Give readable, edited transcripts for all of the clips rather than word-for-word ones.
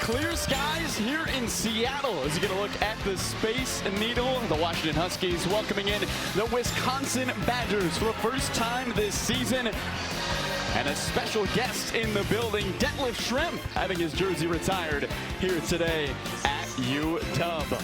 clear skies here in Seattle as you get a look at the Space Needle. The Washington Huskies welcoming in the Wisconsin Badgers for the first time this season. And a special guest in the building, Detlef Schrempf, having his jersey retired here today at UW.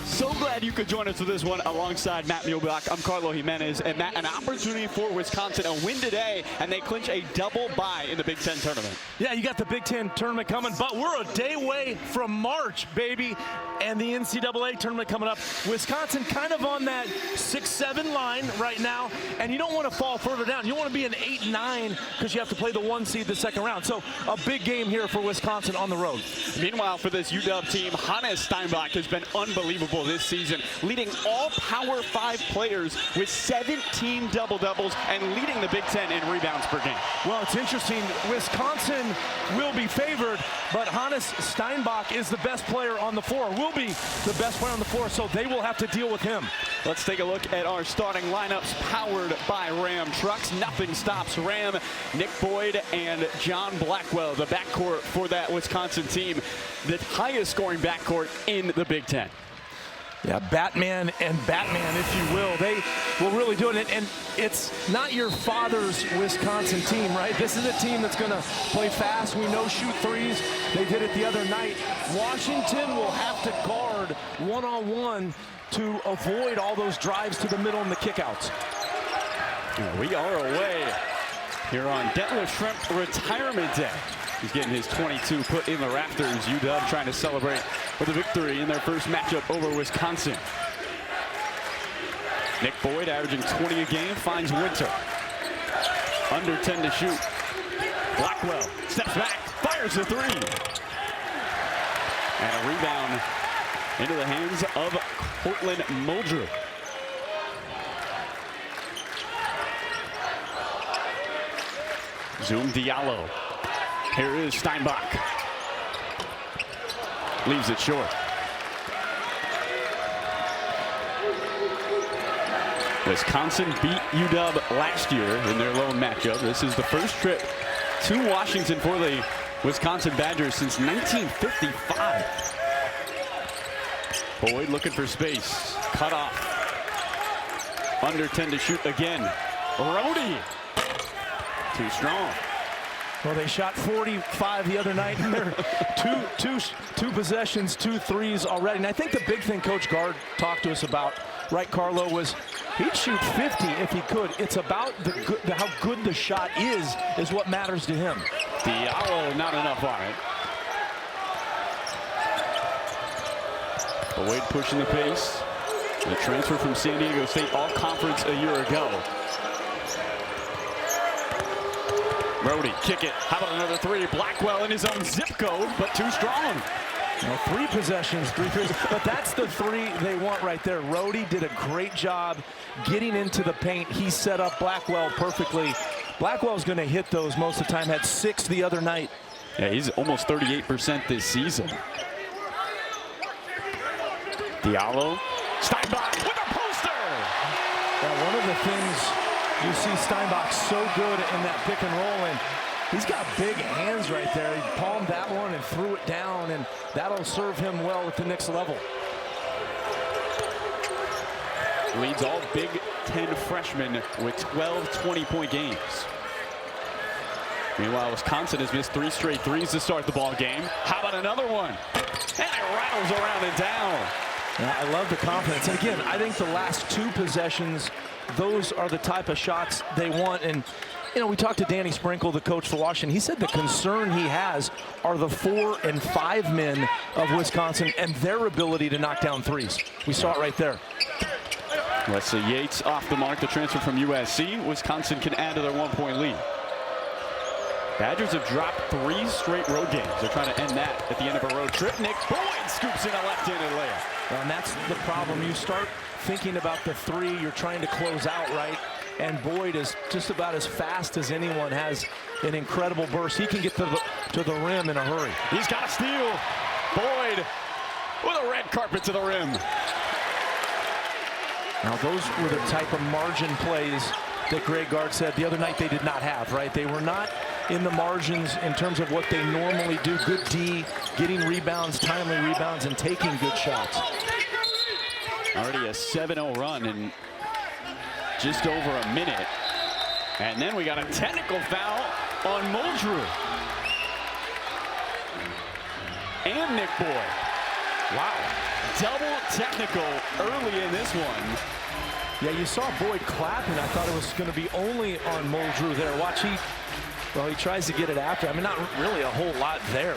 So glad you could join us for this one alongside Matt Muehlbach. I'm Carlo Jimenez, and Matt, an opportunity for Wisconsin, a win today, and they clinch a double bye in the Big Ten tournament. Yeah, you got the Big Ten tournament coming, but we're a day away from March, baby, and the NCAA tournament coming up. Wisconsin kind of on that 6-7 line right now, and you don't want to fall further down. You want to be an 8-9 because you have to play the 1 seed the second round. So a big game here for Wisconsin on the road. Meanwhile, for this UW team, Hannes Steinbach has been unbelievable this season, leading all Power 5 players with 17 double-doubles and leading the Big Ten in rebounds per game. Well, it's interesting. Wisconsin will be favored, but Hannes Steinbach is the best player on the floor, will be the best player on the floor, so they will have to deal with him. Let's take a look at our starting lineups powered by Ram trucks. Nothing stops Ram, Nick Boyd, and John Blackwell, the backcourt for that Wisconsin team, the highest scoring backcourt in the Big Ten. Yeah, Batman and Batman, if you will. They will really do it. And it's not your father's Wisconsin team, right? This is a team that's going to play fast. We know shoot threes. They did it the other night. Washington will have to guard one-on-one to avoid all those drives to the middle and the kickouts. We are away here on Detlef Schrempf Retirement Day. He's getting his 22 put in the rafters. UW trying to celebrate with a victory in their first matchup over Wisconsin. Nick Boyd averaging 20 a game, finds Winter. Under 10 to shoot. Blackwell steps back, fires the three. And a rebound into the hands of Cortland Muldrow. Zoom Diallo. Here is Steinbach. Leaves it short. Wisconsin beat UW last year in their lone matchup. This is the first trip to Washington for the Wisconsin Badgers since 1955. Boyd looking for space. Cut off. Under 10 to shoot again. Rhodey. Too strong. Well, they shot 45 the other night, and they're two possessions, 2 threes already. And I think the big thing Coach Gard talked to us about, right, Carlo, was he'd shoot 50 if he could. It's about how good the shot is what matters to him. Diallo, not enough on it. Boyd pushing the pace. The transfer from San Diego State All-Conference a year ago. Rhodey, kick it. How about another three? Blackwell in his own zip code, but too strong. Well, 3 possessions, 3 threes, but that's the 3 they want right there. Rhodey did a great job getting into the paint. He set up Blackwell perfectly. Blackwell's going to hit those most of the time. Had 6 the other night. Yeah, he's almost 38% this season. Diallo, Steinbach with a poster. Yeah, one of the things you see Steinbach so good in that pick and roll, and he's got big hands right there. He palmed that one and threw it down, and that'll serve him well at the next level. Leads all Big Ten freshmen with 12 20-point games. Meanwhile, Wisconsin has missed 3 straight threes to start the ball game. How about another one? And it rattles around and down. Yeah, I love the confidence. And again, I think the last 2 possessions, those are the type of shots they want. And, you know, we talked to Danny Sprinkle, the coach for Washington. He said the concern he has are the 4 and 5 men of Wisconsin and their ability to knock down threes. We saw it right there. Wesley Yates off the mark, the transfer from USC. Wisconsin can add to their 1-point lead. Badgers have dropped 3 straight road games. They're trying to end that at the end of a road trip. Nick Boyd scoops in a left-handed layup. Well, and that's the problem. You start thinking about the 3 you're trying to close out, right? And Boyd is just about as fast as anyone, has an incredible burst. He can get to the rim in a hurry. He's got a steal. Boyd with a red carpet to the rim. Now, those were the type of margin plays that Greg Gard said the other night they did not have, right? They were not in the margins in terms of what they normally do. Good D, getting rebounds, timely rebounds, and taking good shots. Already a 7-0 run in just over a minute. And then we got a technical foul on Muldrew. And Nick Boyd. Wow. Double technical early in this one. Yeah, you saw Boyd clapping. I thought it was going to be only on Muldrew there. Watch, he tries to get it after. I mean, not really a whole lot there.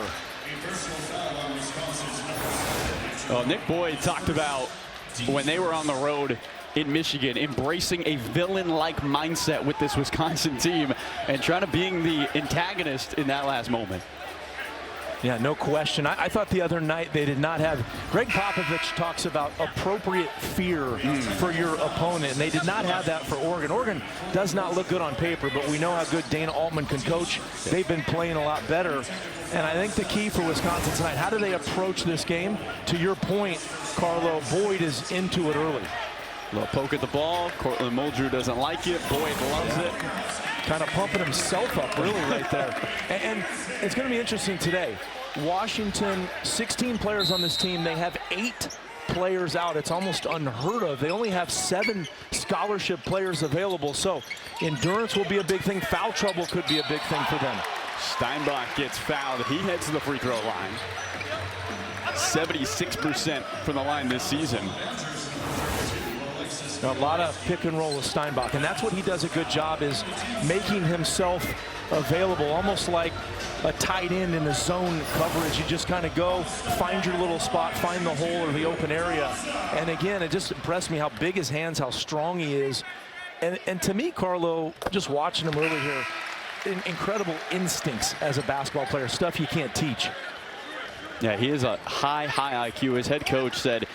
Well, Nick Boyd talked about when they were on the road in Michigan, embracing a villain-like mindset with this Wisconsin team and trying to be the antagonist in that last moment. Yeah, no question. I thought the other night they did not have. Greg Popovich talks about appropriate fear for your opponent, and they did not have that for Oregon. Oregon does not look good on paper, but we know how good Dana Altman can coach. They've been playing a lot better. And I think the key for Wisconsin tonight, how do they approach this game? To your point, Carlo, Boyd is into it early. Little poke at the ball. Cortland Muldrew doesn't like it. Boyd loves it. Kind of pumping himself up really right there. And it's going to be interesting today. Washington, 16 players on this team. They have 8 players out. It's almost unheard of. They only have 7 scholarship players available. So endurance will be a big thing. Foul trouble could be a big thing for them. Steinbach gets fouled. He heads to the free throw line. 76% from the line this season. A lot of pick and roll with Steinbach, and that's what he does a good job, is making himself available, almost like a tight end in a zone coverage. You just kind of go, find your little spot, find the hole or the open area. And again, it just impressed me how big his hands, how strong he is. And to me, Carlo, just watching him earlier here, incredible instincts as a basketball player, stuff you can't teach. Yeah, he is a high IQ. His head coach said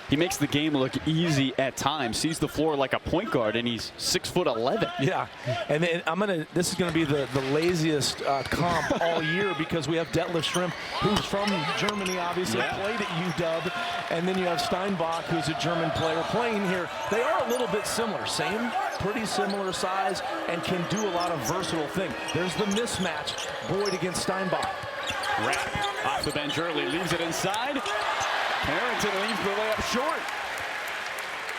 he makes the game look easy at times, sees the floor like a point guard, and he's 6'11". Yeah, and then this is gonna be the laziest comp all year, because we have Detlef Schrempf, who's from Germany, obviously, played at UW, and then you have Steinbach, who's a German player playing here. They are a little bit similar, pretty similar size, and can do a lot of versatile things. There's the mismatch, Boyd against Steinbach. Rapp off the bench early, leaves it inside. Harrington leaves the layup short.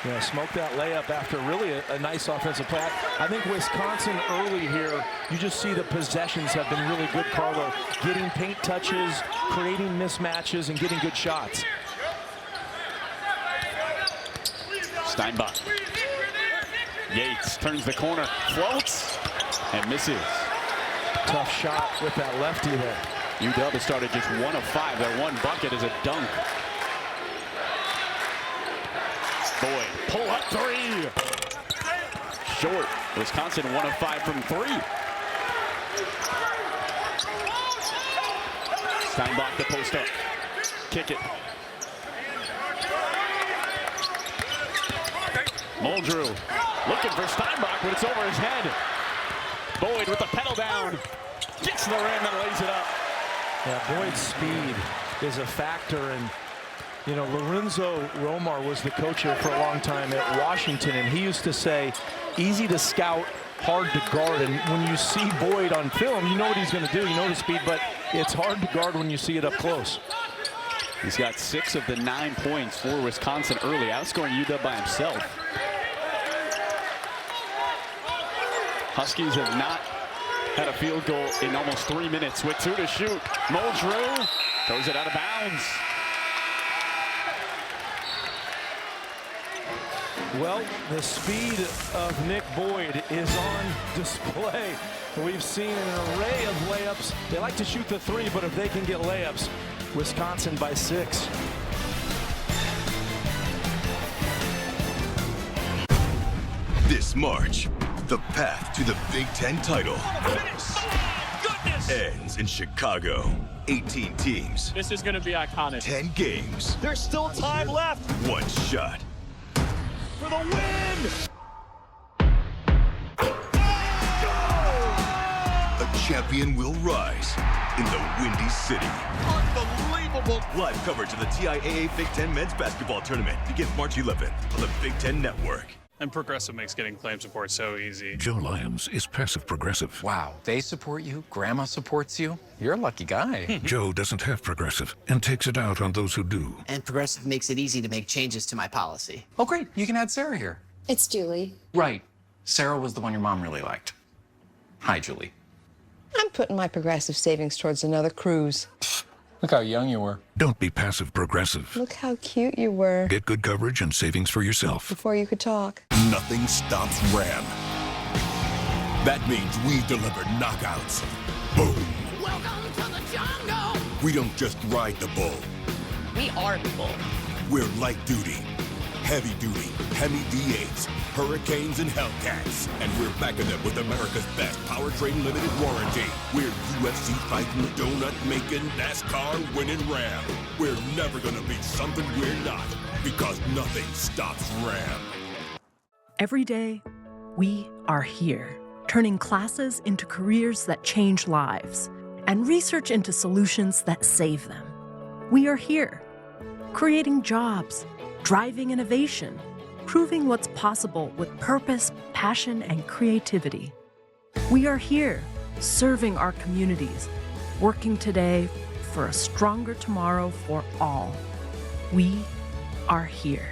Yeah, smoke that layup after really a nice offensive play. I think Wisconsin early here, you just see the possessions have been really good, Carlo. Getting paint touches, creating mismatches, and getting good shots. Steinbach. Yates turns the corner, floats, and misses. Tough shot with that lefty there. UW has started just 1 of 5. Their one bucket is a dunk. Boyd, pull up 3. Short. Wisconsin 1 of 5 from 3. Steinbach the post up. Kick it. Muldrew looking for Steinbach, but it's over his head. Boyd with the pedal down. Gets the rim and lays it up. Yeah, Boyd's speed is a factor, and you know, Lorenzo Romar was the coach here for a long time at Washington, and he used to say, easy to scout, hard to guard. And when you see Boyd on film, you know what he's going to do. You know the speed, but it's hard to guard when you see it up close. He's got 6 of the 9 points for Wisconsin early, outscoring UW by himself. Huskies have not had a field goal in almost 3 minutes with 2 to shoot. Muldrew throws it out of bounds. Well, the speed of Nick Boyd is on display. We've seen an array of layups. They like to shoot the 3, but if they can get layups, Wisconsin by 6. This March, the path to the Big Ten title ends in Chicago. 18 teams. This is going to be iconic. 10 games. There's still time left. 1 shot. For the win! A champion will rise in the Windy City. Unbelievable! Live coverage of the TIAA Big Ten Men's Basketball Tournament begins March 11th on the Big Ten Network. And Progressive makes getting claim support so easy. Joe Lyons is passive progressive. Wow, they support you, Grandma supports you. You're a lucky guy. Joe doesn't have progressive and takes it out on those who do. And Progressive makes it easy to make changes to my policy. Oh, great. You can add Sarah here. It's Julie. Right. Sarah was the one your mom really liked. Hi, Julie. I'm putting my Progressive savings towards another cruise. Look how young you were. Don't be passive progressive. Look how cute you were Get good coverage and savings for yourself. before you could talk. Nothing stops Ram. That means we deliver knockouts. Boom. Welcome to the jungle. We don't just ride the bull. We are the bull. We're light duty, heavy duty, Hemi V8s, Hurricanes, and Hellcats. And we're backing them with America's best powertrain limited warranty. We're UFC fighting, donut making, NASCAR winning Ram. We're never gonna be something we're not, because nothing stops Ram. Every day, we are here, turning classes into careers that change lives and research into solutions that save them. We are here, creating jobs, driving innovation, proving what's possible with purpose, passion, and creativity. We are here, serving our communities, working today for a stronger tomorrow for all. We are here.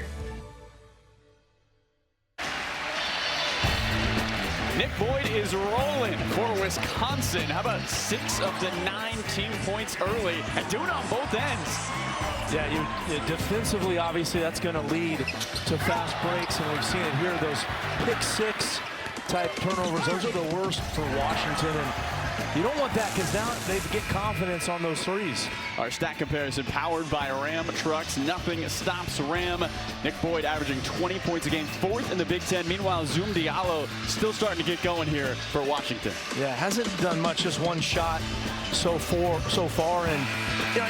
Nick Boyd is rolling for Wisconsin. How about 6 of the 9 team points early and doing it on both ends? Yeah, you defensively, obviously, that's going to lead to fast breaks, and we've seen it here. Those pick-6 type turnovers, those are the worst for Washington, and you don't want that because now they get confidence on those threes. Our stat comparison powered by Ram Trucks. Nothing stops Ram. Nick Boyd averaging 20 points a game, 4th in the Big Ten. Meanwhile, Zoom Diallo still starting to get going here for Washington. Yeah, hasn't done much, just one shot so far, and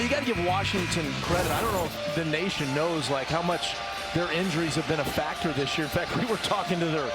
you got to give Washington credit. I don't know if the nation knows like how much their injuries have been a factor this year. In fact, we were talking to their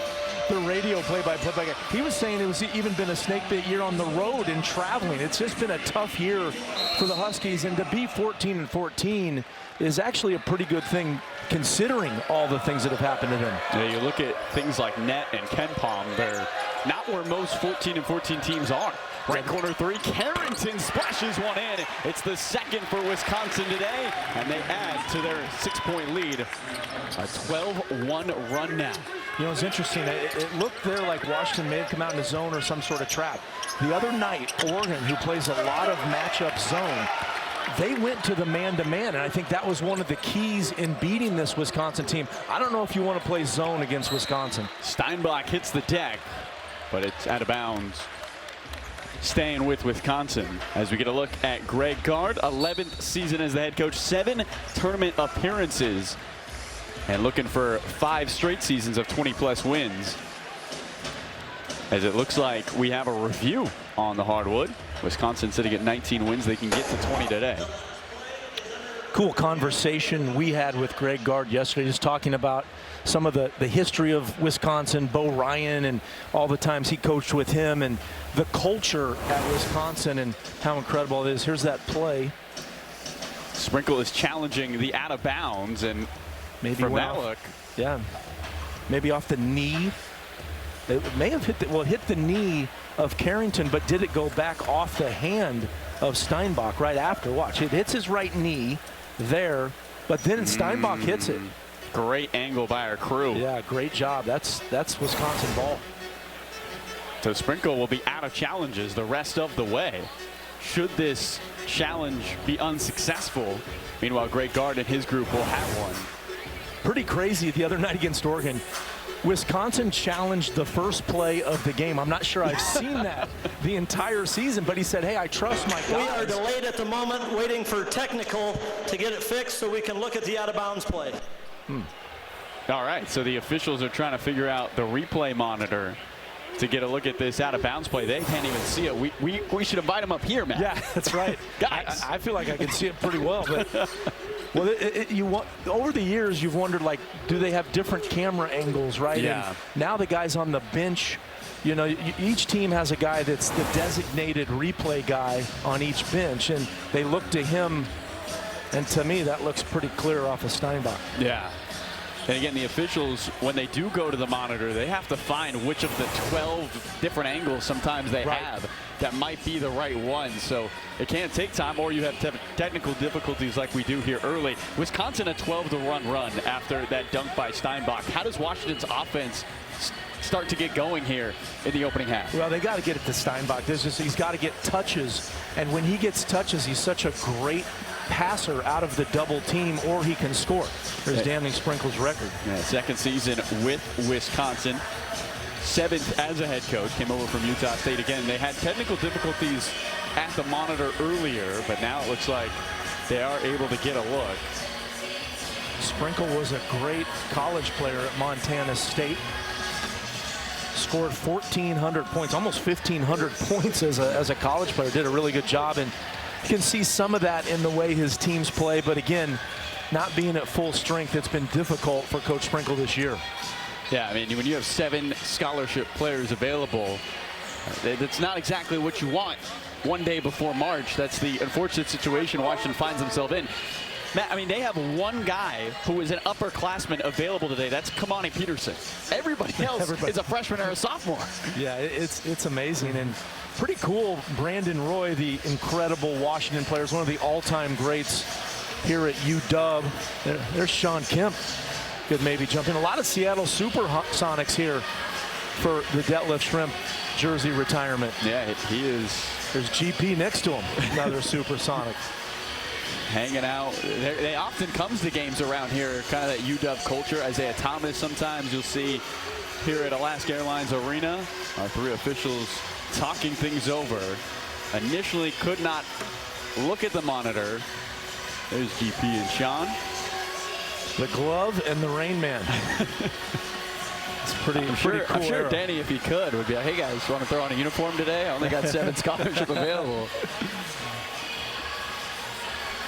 radio play-by-play guy. He was saying it was even been a snake-bit year on the road and traveling. It's just been a tough year for the Huskies, and to be 14-14 is actually a pretty good thing considering all the things that have happened to them. Yeah, you look at things like Net and KenPom, they're not where most 14-14 teams are. Right corner 3, Carrington splashes one in. It's the 2nd for Wisconsin today, and they add to their 6-point lead. A 12-1 run now. You know, it's interesting. It looked there like Washington may have come out in a zone or some sort of trap. The other night, Oregon, who plays a lot of matchup zone, they went to the man-to-man, and I think that was one of the keys in beating this Wisconsin team. I don't know if you want to play zone against Wisconsin. Steinbach hits the deck, but it's out of bounds. Staying with Wisconsin as we get a look at Greg Gard, 11th season as the head coach, 7 tournament appearances, and looking for 5 straight seasons of 20-plus wins. As it looks like we have a review on the hardwood. Wisconsin sitting at 19 wins. They can get to 20 today. Cool conversation we had with Greg Gard yesterday, just talking about some of the history of Wisconsin, Bo Ryan, and all the times he coached with him, and the culture at Wisconsin and how incredible it is. Here's that play. Sprinkle is challenging the out of bounds, and maybe from that look, yeah, maybe off the knee. It may have hit hit the knee of Carrington, but did it go back off the hand of Steinbach right after? Watch, it hits his right knee there, but then Steinbach hits it. Great angle by our crew. Yeah, great job. That's Wisconsin ball. So Sprinkle will be out of challenges the rest of the way. Should this challenge be unsuccessful, meanwhile Greg Gard and his group will have one. Pretty crazy the other night against Oregon. Wisconsin challenged the first play of the game. I'm not sure I've seen that the entire season, but he said, hey, I trust my guys. We are delayed at the moment, waiting for technical to get it fixed so we can look at the out-of-bounds play. All right, so the officials are trying to figure out the replay monitor to get a look at this out-of-bounds play. They can't even see it. We should invite them up here, Matt. Yeah, that's right. Guys. I feel like I can see it pretty well, but well, over the years, you've wondered, like, do they have different camera angles, right? Yeah. And now the guys on the bench, you know, each team has a guy that's the designated replay guy on each bench, and they look to him, and to me, that looks pretty clear off of Steinbach. Yeah. And again, the officials, when they do go to the monitor, they have to find which of the 12 different angles sometimes they have that might be the right one. So it can take time, or you have technical difficulties like we do here early. Wisconsin a 12-to-1 run after that dunk by Steinbach. How does Washington's offense start to get going here in the opening half? Well, they got to get it to Steinbach. He's got to get touches, and when he gets touches, he's such a great passer out of the double team, or he can score. There's Danny Sprinkle's record. Yeah, second season with Wisconsin. 7th as a head coach. Came over from Utah State again. They had technical difficulties at the monitor earlier, but now it looks like they are able to get a look. Sprinkle was a great college player at Montana State. Scored 1,400 points, almost 1,500 points as a college player. Did a really good job, and you can see some of that in the way his teams play. But again, not being at full strength, it's been difficult for Coach Sprinkle this year. Yeah, I mean, when you have 7 scholarship players available, that's not exactly what you want one day before March. That's the unfortunate situation Washington finds themselves in. Matt, I mean, they have one guy who is an upperclassman available today. That's Kamani Peterson. Everybody else is a freshman or a sophomore. Yeah, it's amazing and pretty cool. Brandon Roy, the incredible Washington player, is one of the all-time greats here at UW. There's Sean Kemp. Could maybe jump in. A lot of Seattle Supersonics here for the Detlef Schrempf jersey retirement. Yeah, he is. There's GP next to him, another Supersonic. Hanging out. They often comes to games around here, kind of that UW culture. Isaiah Thomas sometimes you'll see here at Alaska Airlines Arena. Our 3 officials talking things over. Initially could not look at the monitor. There's GP and Sean. The glove and the Rain Man. It's pretty cool. I'm sure era. Danny, if he could, would be like, hey guys, want to throw on a uniform today? I only got 7 scholarship available.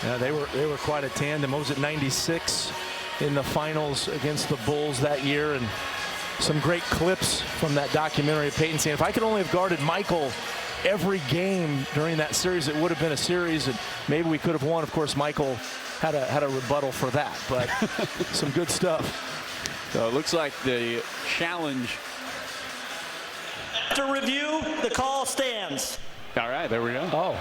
Yeah, they were quite a tandem. What was it, 96 in the finals against the Bulls that year, and some great clips from that documentary of Peyton saying, if I could only have guarded Michael every game during that series, it would have been a series, and maybe we could have won. Of course, Michael had a rebuttal for that, but some good stuff. So it looks like the challenge. After review, the call stands. All right, there we go. Oh.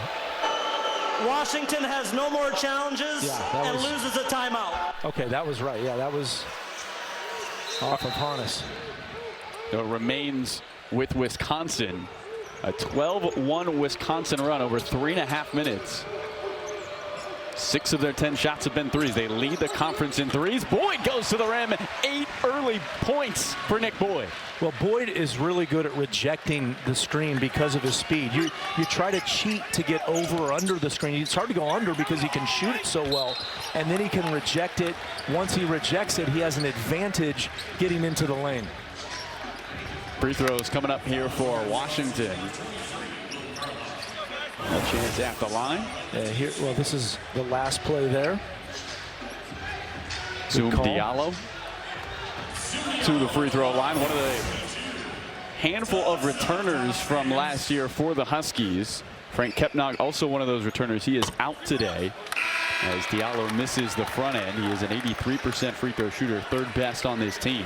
Washington has no more challenges and loses a timeout. Okay, that was right. Yeah, that was off of Harness. So it remains with Wisconsin. A 12-1 Wisconsin run over 3.5 minutes. 6 of their 10 shots have been threes. They lead the conference in threes. Boyd goes to the rim. 8 early points for Nick Boyd. Well, Boyd is really good at rejecting the screen because of his speed. You try to cheat to get over or under the screen. It's hard to go under because he can shoot it so well, and then he can reject it. Once he rejects it, he has an advantage getting into the lane. Free throws coming up here for Washington. A chance at the line. Well, this is the last play there. Zoom Diallo to the free throw line. One of the handful of returners from last year for the Huskies. Frank Kepnog, also one of those returners. He is out today as Diallo misses the front end. He is an 83% free throw shooter, 3rd best on this team.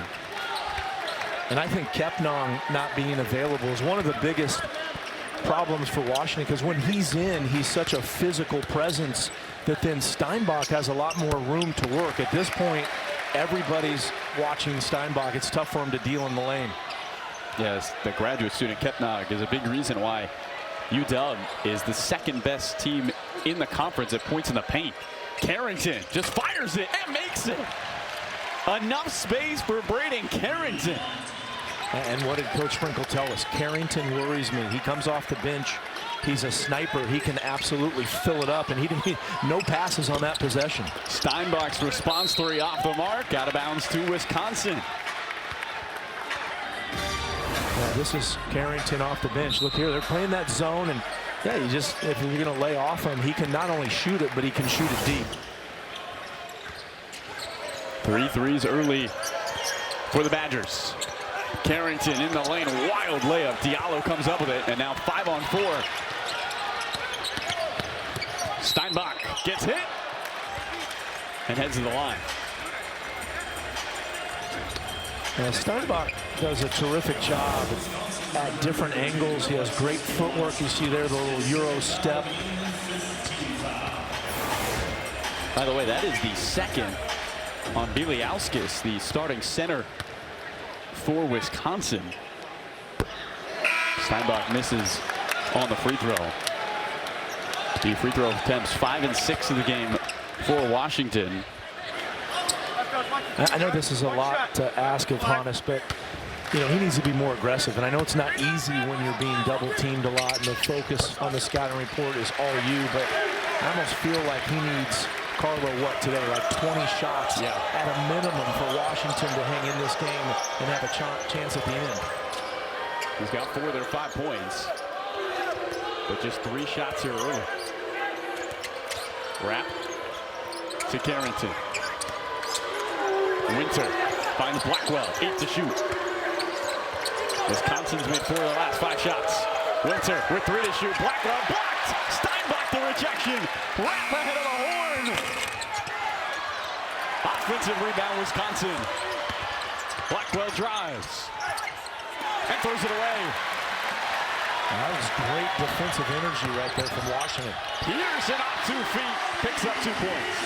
And I think Kepnong not being available is one of the biggest problems for Washington, because when he's in, he's such a physical presence that then Steinbach has a lot more room to work. At this point, everybody's watching Steinbach. It's tough for him to deal in the lane. Yes, the graduate student Kepnog is a big reason why UW is the 2nd best team in the conference at points in the paint. Carrington just fires it and makes it. Enough space for Braden Carrington. And what did Coach Sprinkle tell us? Carrington worries me. He comes off the bench. He's a sniper. He can absolutely fill it up, and he didn't no passes on that possession. Steinbach's response 3 off the mark, out of bounds to Wisconsin. Yeah, this is Carrington off the bench. Look here, they're playing that zone, and yeah, if you're going to lay off him, he can not only shoot it, but he can shoot it deep. 3 threes early for the Badgers. Carrington in the lane, wild layup. Diallo comes up with it, and now 5 on 4. Steinbach gets hit and heads to the line. Steinbach does a terrific job at different angles. He has great footwork. You see there the little Euro step. By the way, that is the second on Bieliauskas, the starting center for Wisconsin. Steinbach misses on the free throw. The free throw attempts 5 and 6 in the game for Washington. I know this is a lot to ask of Hannes, but he needs to be more aggressive. And I know it's not easy when you're being double teamed a lot and the focus on the scouting report is all you, but I almost feel like he needs Carlo today, like 20 shots at a minimum for Washington to hang in this game and have a chance at the end. He's got 4 of their 5 points, but just 3 shots here early. Wrap to Carrington. Winter finds Blackwell, 8 to shoot. Wisconsin's made 4 of the last 5 shots. Winter with 3 to shoot. Blackwell blocked. Steinbach the rejection. Wrap ahead of the horn. Offensive rebound, Wisconsin. Blackwell drives and throws it away. That was great defensive energy right there from Washington. Pearson off 2 feet, picks up 2 points.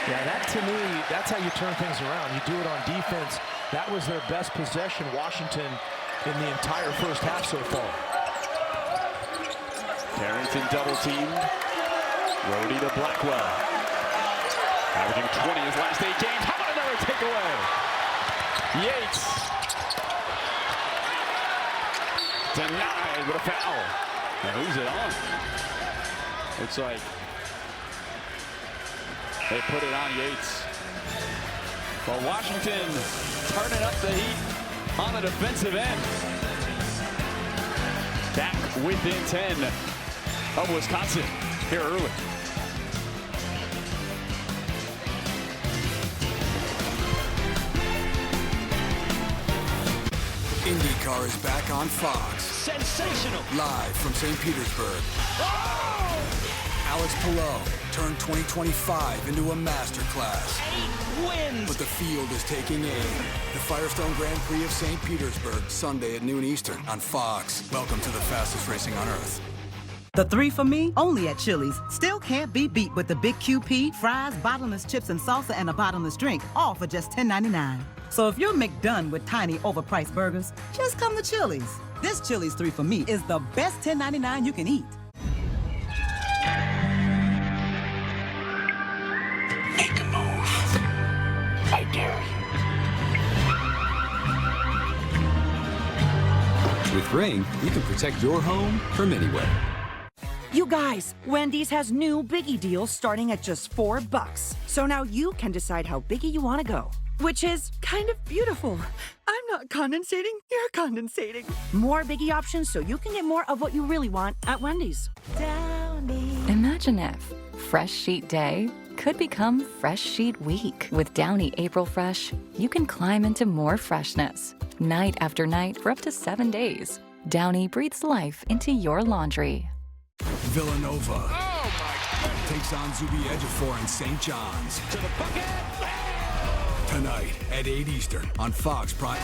Yeah, that to me, that's how you turn things around. You do it on defense. That was their best possession, Washington, in the entire first half so far. Carrington double teamed. Rhodey to Blackwell. Averaging 20 his last 8 games. How about another takeaway? Yates. Denied with a foul. And who's it on? Looks like they put it on Yates. Well, Washington turning up the heat on the defensive end. Back within 10 of Wisconsin here early. IndyCar is back on Fox. Sensational. Live from St. Petersburg. Alex Palou turned 2025 into a masterclass. 8 wins. But the field is taking aim. The Firestone Grand Prix of St. Petersburg, Sunday at noon Eastern on Fox. Welcome to the fastest racing on Earth. The 3 for Me, only at Chili's. Still can't be beat with the big QP, fries, bottomless chips and salsa, and a bottomless drink, all for just $10.99. So if you're McDone with tiny, overpriced burgers, just come to Chili's. This Chili's 3 for Me is the best $10.99 you can eat. Make a move. I dare you. With Ring, you can protect your home from anywhere. You guys, Wendy's has new Biggie deals starting at just $4. So now you can decide how biggie you want to go, which is kind of beautiful. I'm not condensating, you're condensating. More Biggie options so you can get more of what you really want at Wendy's. Downy. Imagine if Fresh Sheet Day could become Fresh Sheet Week. With Downy April Fresh, you can climb into more freshness, night after night for up to 7 days. Downy breathes life into your laundry. Villanova takes on Zuby Ejiofor and St. John's. To the bucket. Tonight at 8 Eastern on Fox Prime.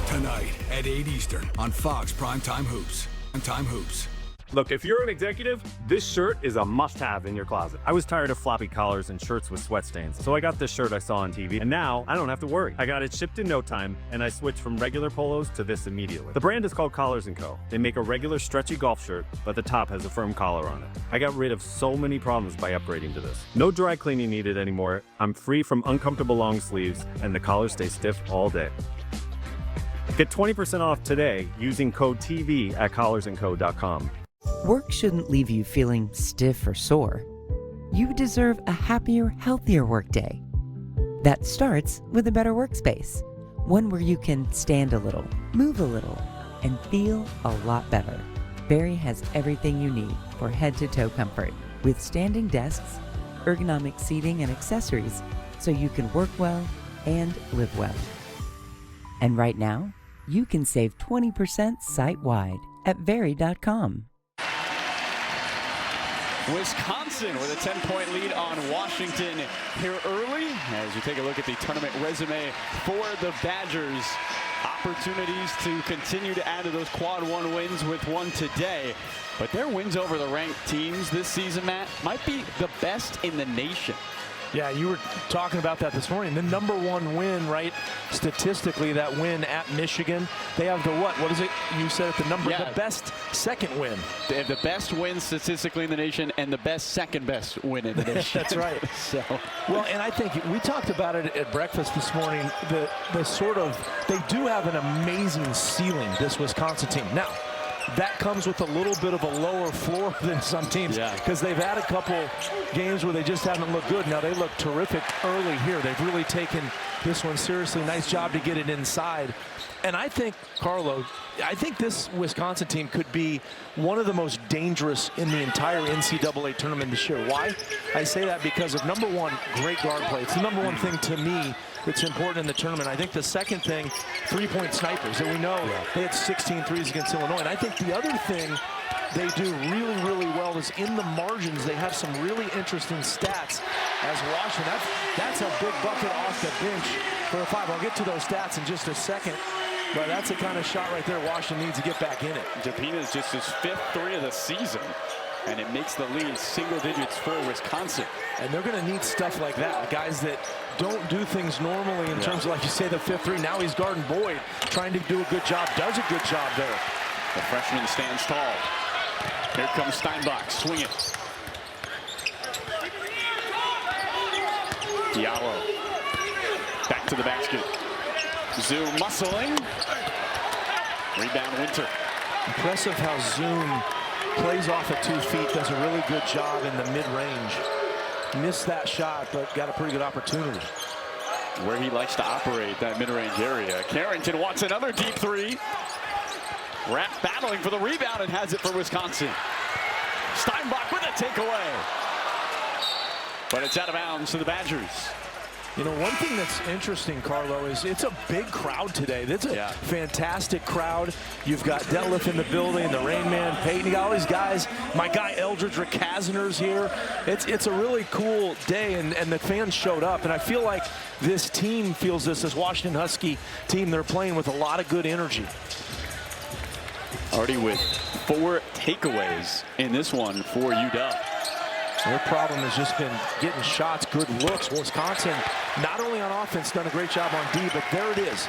Tonight at 8 Eastern on Fox Primetime Hoops. Primetime Hoops. Look, if you're an executive, this shirt is a must-have in your closet. I was tired of floppy collars and shirts with sweat stains, so I got this shirt I saw on TV, and now I don't have to worry. I got it shipped in no time, and I switched from regular polos to this immediately. The brand is called Collars & Co. They make a regular stretchy golf shirt, but the top has a firm collar on it. I got rid of so many problems by upgrading to this. No dry cleaning needed anymore. I'm free from uncomfortable long sleeves, and the collars stay stiff all day. Get 20% off today using code TV at collarsandco.com. Work shouldn't leave you feeling stiff or sore. You deserve a happier, healthier workday. That starts with a better workspace. One where you can stand a little, move a little, and feel a lot better. Barry has everything you need for head-to-toe comfort, with standing desks, ergonomic seating and accessories, so you can work well and live well. And right now, you can save 20% site-wide at Very.com. Wisconsin with a 10-point lead on Washington here early. As you take a look at the tournament resume for the Badgers, opportunities to continue to add to those quad one wins with one today. But their wins over the ranked teams this season, Matt, might be the best in the nation. Yeah, you were talking about that this morning. The #1 win, right? Statistically, that win at Michigan. They have the what is it? You said it, the best second win. They have the best win statistically in the nation and the best second best win in the nation. That's right. So, well, and I think we talked about it at breakfast this morning. The sort of, they do have an amazing ceiling, this Wisconsin team. Now, that comes with a little bit of a lower floor than some teams, because they've had a couple games where they just haven't looked good. Now, they look terrific early here. They've really taken this one seriously. Nice job to get it inside. And I think, Carlo, I think this Wisconsin team could be one of the most dangerous in the entire NCAA tournament this year. Why? I say that because of, #1, great guard play. It's the #1 thing to me that's important in the tournament. I think the second thing, three-point snipers. And we know they had 16 threes against Illinois. And I think the other thing they do really, really well is in the margins. They have some really interesting stats as Washington. That's a big bucket off the bench for a 5. I'll get to those stats in just a second. But that's the kind of shot right there Washington needs to get back in it. DePina is just his 5th 3 of the season, and it makes the lead single digits for Wisconsin. And they're going to need stuff like that. Guys that don't do things normally in terms of, like you say, the 5th 3. Now he's guarding Boyd, trying to do a good job, does a good job there. The freshman stands tall. Here comes Steinbach, swing it. Diallo, back to the basket. Zoom muscling. Rebound, Winter. Impressive how Zoom plays off at 2 feet, does a really good job in the mid-range. Missed that shot, but got a pretty good opportunity. Where he likes to operate, that mid-range area. Carrington wants another deep 3. Rapp battling for the rebound and has it for Wisconsin. Steinbach with a takeaway. But it's out of bounds to the Badgers. You know, one thing that's interesting, Carlo, is it's a big crowd today. It's a fantastic crowd. You've got Detlef in the building, the Rain Man, Peyton. You got all these guys. My guy Eldridge Rickaziner's here. It's a really cool day, and the fans showed up. And I feel like this team feels this Washington Husky team. They're playing with a lot of good energy. Already with 4 takeaways in this one for UW. Their problem has just been getting shots, good looks. Wisconsin, not only on offense, done a great job on D, but there it is.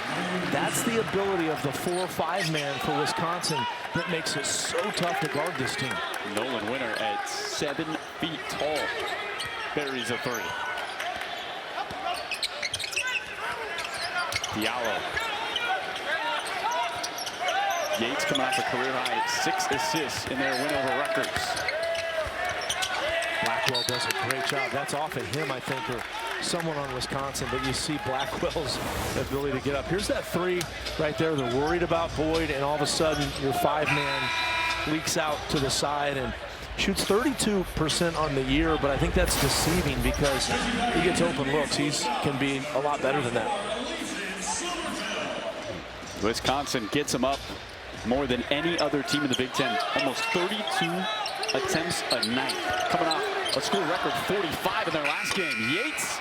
That's the ability of the 4-5 man for Wisconsin that makes it so tough to guard this team. Nolan Winter at 7 feet tall. Buries a 3. Diallo. Yates coming off a career high 6 assists in their win over Rutgers. Blackwell does a great job. That's off of him, I think, or someone on Wisconsin, but you see Blackwell's ability to get up. Here's that 3 right there. They're worried about Boyd, and all of a sudden your 5-man leaks out to the side and shoots 32% on the year, but I think that's deceiving because he gets open looks. He can be a lot better than that. Wisconsin gets him up more than any other team in the Big Ten. Almost 32 attempts a night. Coming off a school record 45 in their last game. Yates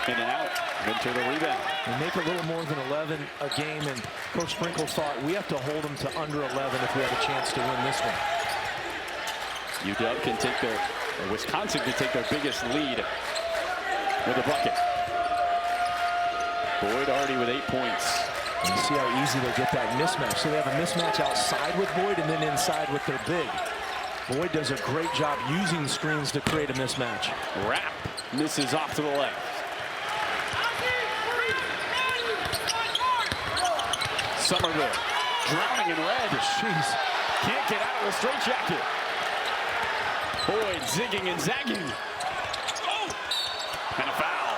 in and out. Winter the rebound. They make a little more than 11 a game, and Coach Sprinkle thought we have to hold them to under 11 if we have a chance to win this one. UW can take their, or Wisconsin can take their biggest lead with a bucket. Boyd already with 8 points. And you see how easy they get that mismatch. So they have a mismatch outside with Boyd and then inside with their big. Boyd does a great job using screens to create a mismatch. Rapp misses off to the left. Somerville drowning in red. Jeez. Can't get out of the straitjacket. Boyd zigging and zagging. And a foul.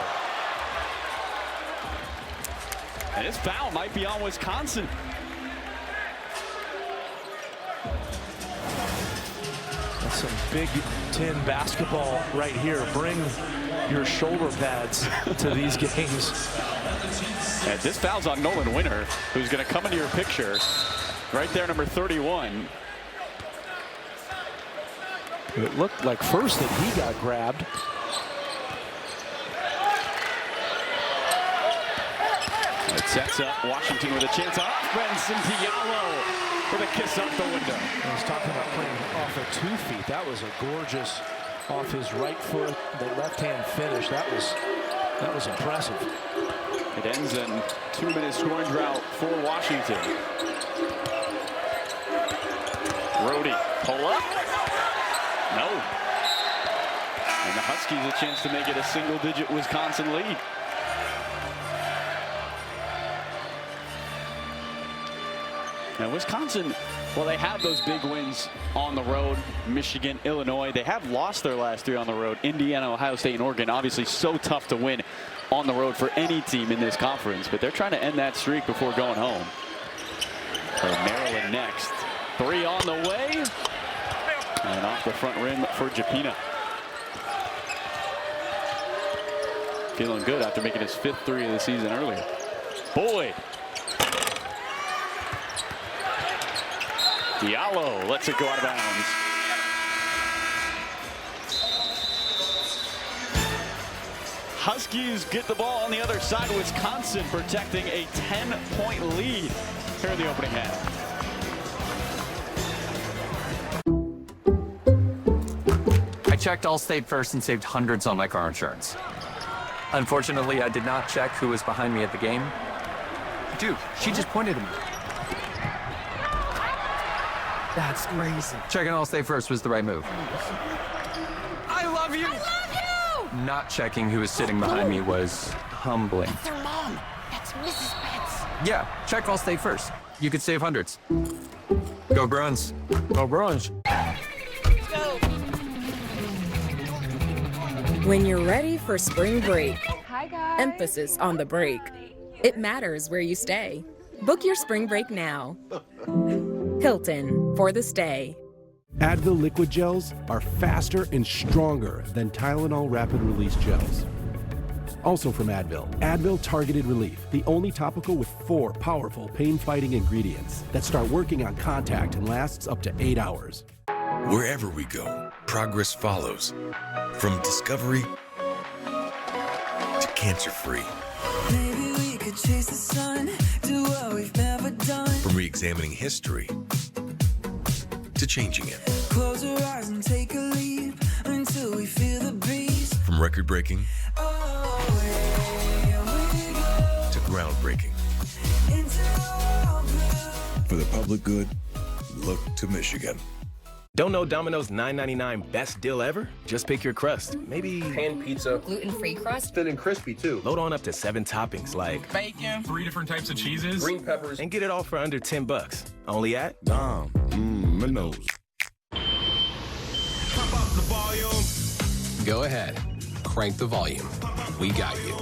And his foul might be on Wisconsin. That's some Big Ten basketball right here. Bring your shoulder pads to these games. And this foul's on Nolan Winter, who's going to come into your picture right there, number 31. It looked like first that he got grabbed. It sets up Washington with a chance on offense, and Diallo with a kiss off the window. I was talking about playing off of 2 feet. That was a gorgeous off his right foot, the left-hand finish. That was impressive. It ends in 2-minute scoring drought for Washington. Rhodey, pull up. No. And the Huskies a chance to make it a single-digit Wisconsin lead. Now Wisconsin, well, they have those big wins on the road. Michigan, Illinois, they have lost their last 3 on the road. Indiana, Ohio State, and Oregon, obviously so tough to win on the road for any team in this conference, but they're trying to end that streak before going home. So Maryland next. 3 on the way. And off the front rim for Japina. Feeling good after making his 5th 3 of the season earlier. Boyd. Diallo lets it go out of bounds. Huskies get the ball on the other side. Wisconsin protecting a 10-point lead here in the opening half. I checked Allstate first and saved hundreds on my car insurance. Unfortunately, I did not check who was behind me at the game. Dude, she just pointed at me. That's crazy. Checking Allstate first was the right move. I love you! I love you! Not checking who was sitting behind me was humbling. That's her mom. That's Mrs. Betts. Yeah, check Allstate first. You could save hundreds. Go Bruins. Go Bruins. When you're ready for spring break, Hi guys. emphasis on the break. It matters where you stay. Book your spring break now. Hilton, for the stay. Advil liquid gels are faster and stronger than Tylenol rapid release gels. Also from Advil, Advil Targeted Relief, the only topical with 4 powerful pain-fighting ingredients that start working on contact and lasts up to 8 hours. Wherever we go, progress follows. From discovery to cancer-free. Maybe we could chase the sun, do what we've never done. From re-examining history to changing it. Close our eyes and take a leap until we feel the breeze. From record-breaking to groundbreaking. For the public good, look to Michigan. Don't know Domino's $9.99 best deal ever? Just pick your crust. Maybe pan pizza. Gluten-free crust. Thin and crispy too. Load on up to 7 toppings like Bacon. 3 different types of cheeses. Green peppers. And get it all for under $10. Only at Domino's. Pop up the volume. Go ahead. Crank the volume. We got you.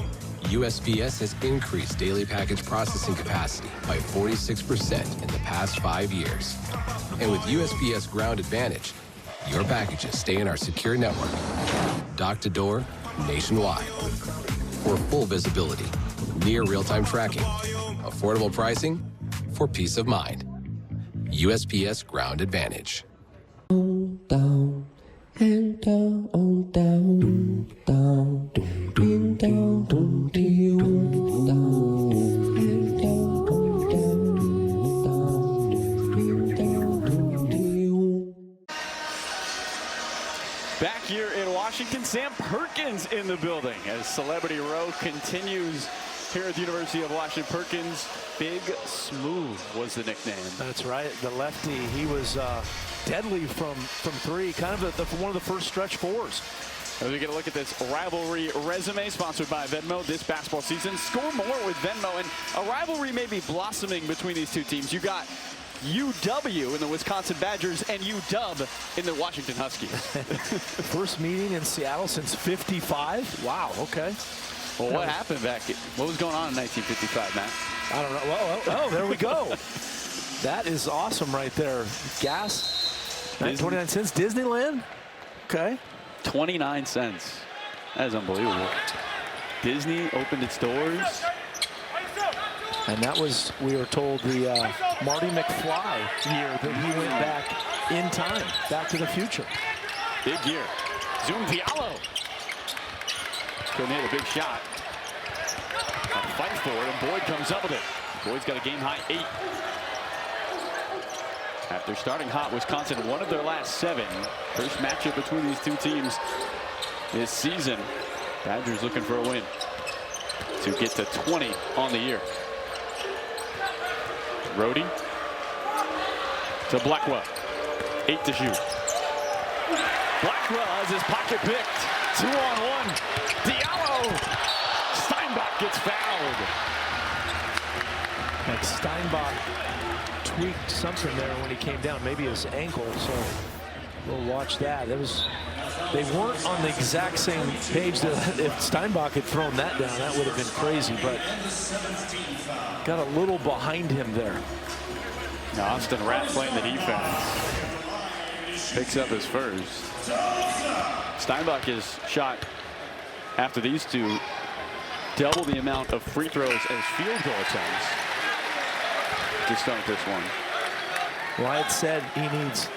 USPS has increased daily package processing capacity by 46% in the past 5 years. And with USPS Ground Advantage, your packages stay in our secure network, dock to door, nationwide. For full visibility, near real-time tracking, affordable pricing, for peace of mind. USPS Ground Advantage. Down and down, down, down, down, down, down, down, Back here in Washington, Sam Perkins in the building as Celebrity Row continues here at the University of Washington. Perkins, Big Smooth was the nickname. That's right, the lefty. He was deadly from 3, kind of one of the first stretch 4s. As we get a look at this rivalry resume sponsored by Venmo this basketball season. Score more with Venmo, and a rivalry may be blossoming between these two teams. You got UW in the Wisconsin Badgers and UW in the Washington Huskies. First meeting in Seattle since '55. Wow. Okay. Well, what happened back? What was going on in 1955, Matt? I don't know. Oh, there we go. That is awesome right there. Gas, 29 cents. Disneyland. Okay. 29 cents. That is unbelievable. Disney opened its doors. And that was, we were told, the Marty McFly year that he went back in time, Back to the Future. Big year. Zoom Diallo. Couldn't hit a big shot. A fight for it, and Boyd comes up with it. Boyd's got a game-high 8. After starting hot, Wisconsin won of their last 7. First matchup between these two teams this season. Badgers looking for a win to get to 20 on the year. Rhodey to Blackwell. 8 to shoot. Blackwell has his pocket picked. 2-on-1. Diallo. Steinbach gets fouled. Like Steinbach tweaked something there when he came down, maybe his ankle. So we'll watch that. They weren't on the exact same page. That if Steinbach had thrown that down, that would have been crazy. But got a little behind him there. Now Austin Rapp playing the defense. Picks up his first. Steinbach is shot after these two double the amount of free throws as field goal attempts to start this one. Well, I had said he needs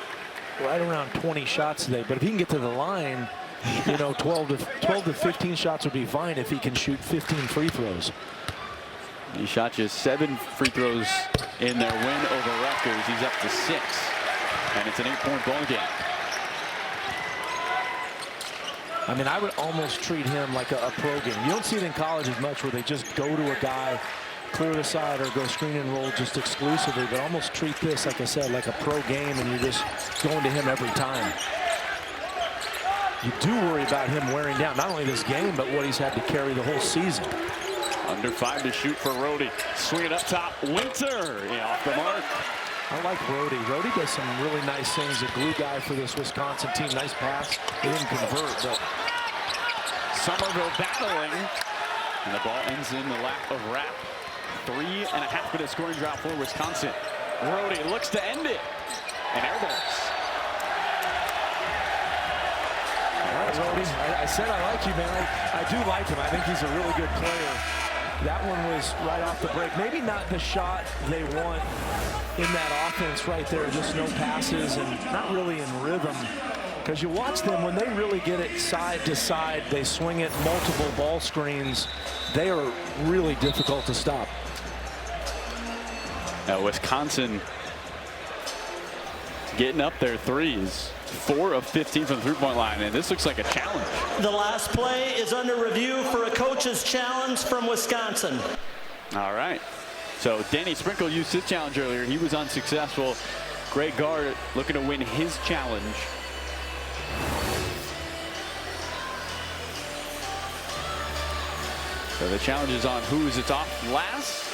right around 20 shots today, but if he can get to the line, you know, 12 to 15 shots would be fine if he can shoot 15 free throws. He shot just 7 free throws in their win over Rutgers. He's up to 6, and it's an 8-point ball game. I mean, I would almost treat him like a pro game. You don't see it in college as much where they just go to a guy, clear the side, or go screen and roll just exclusively, but almost treat this, like I said, like a pro game, and you're just going to him every time. You do worry about him wearing down not only this game, but what he's had to carry the whole season. Under 5 to shoot for Rhodey. Swing it up top. Winter off the mark. I like Rhodey. Rhodey does some really nice things. A glue guy for this Wisconsin team. Nice pass. They didn't convert, but Somerville battling. And the ball ends in the lap of Rapp. 3.5 minute scoring drought for Wisconsin. Rhodey looks to end it. And airballs. All right, Rhodey. I said I like you, man. I do like him. I think he's a really good player. That one was right off the break. Maybe not the shot they want in that offense right there. Just no passes and not really in rhythm. Because you watch them, when they really get it side to side, they swing it multiple ball screens. They are really difficult to stop. Now Wisconsin getting up their threes. 4 of 15 from the three-point line, and this looks like a challenge. The last play is under review for a coach's challenge from Wisconsin. All right. So Danny Sprinkle used his challenge earlier. He was unsuccessful. Greg Gard looking to win his challenge. So the challenge is on who is it off last.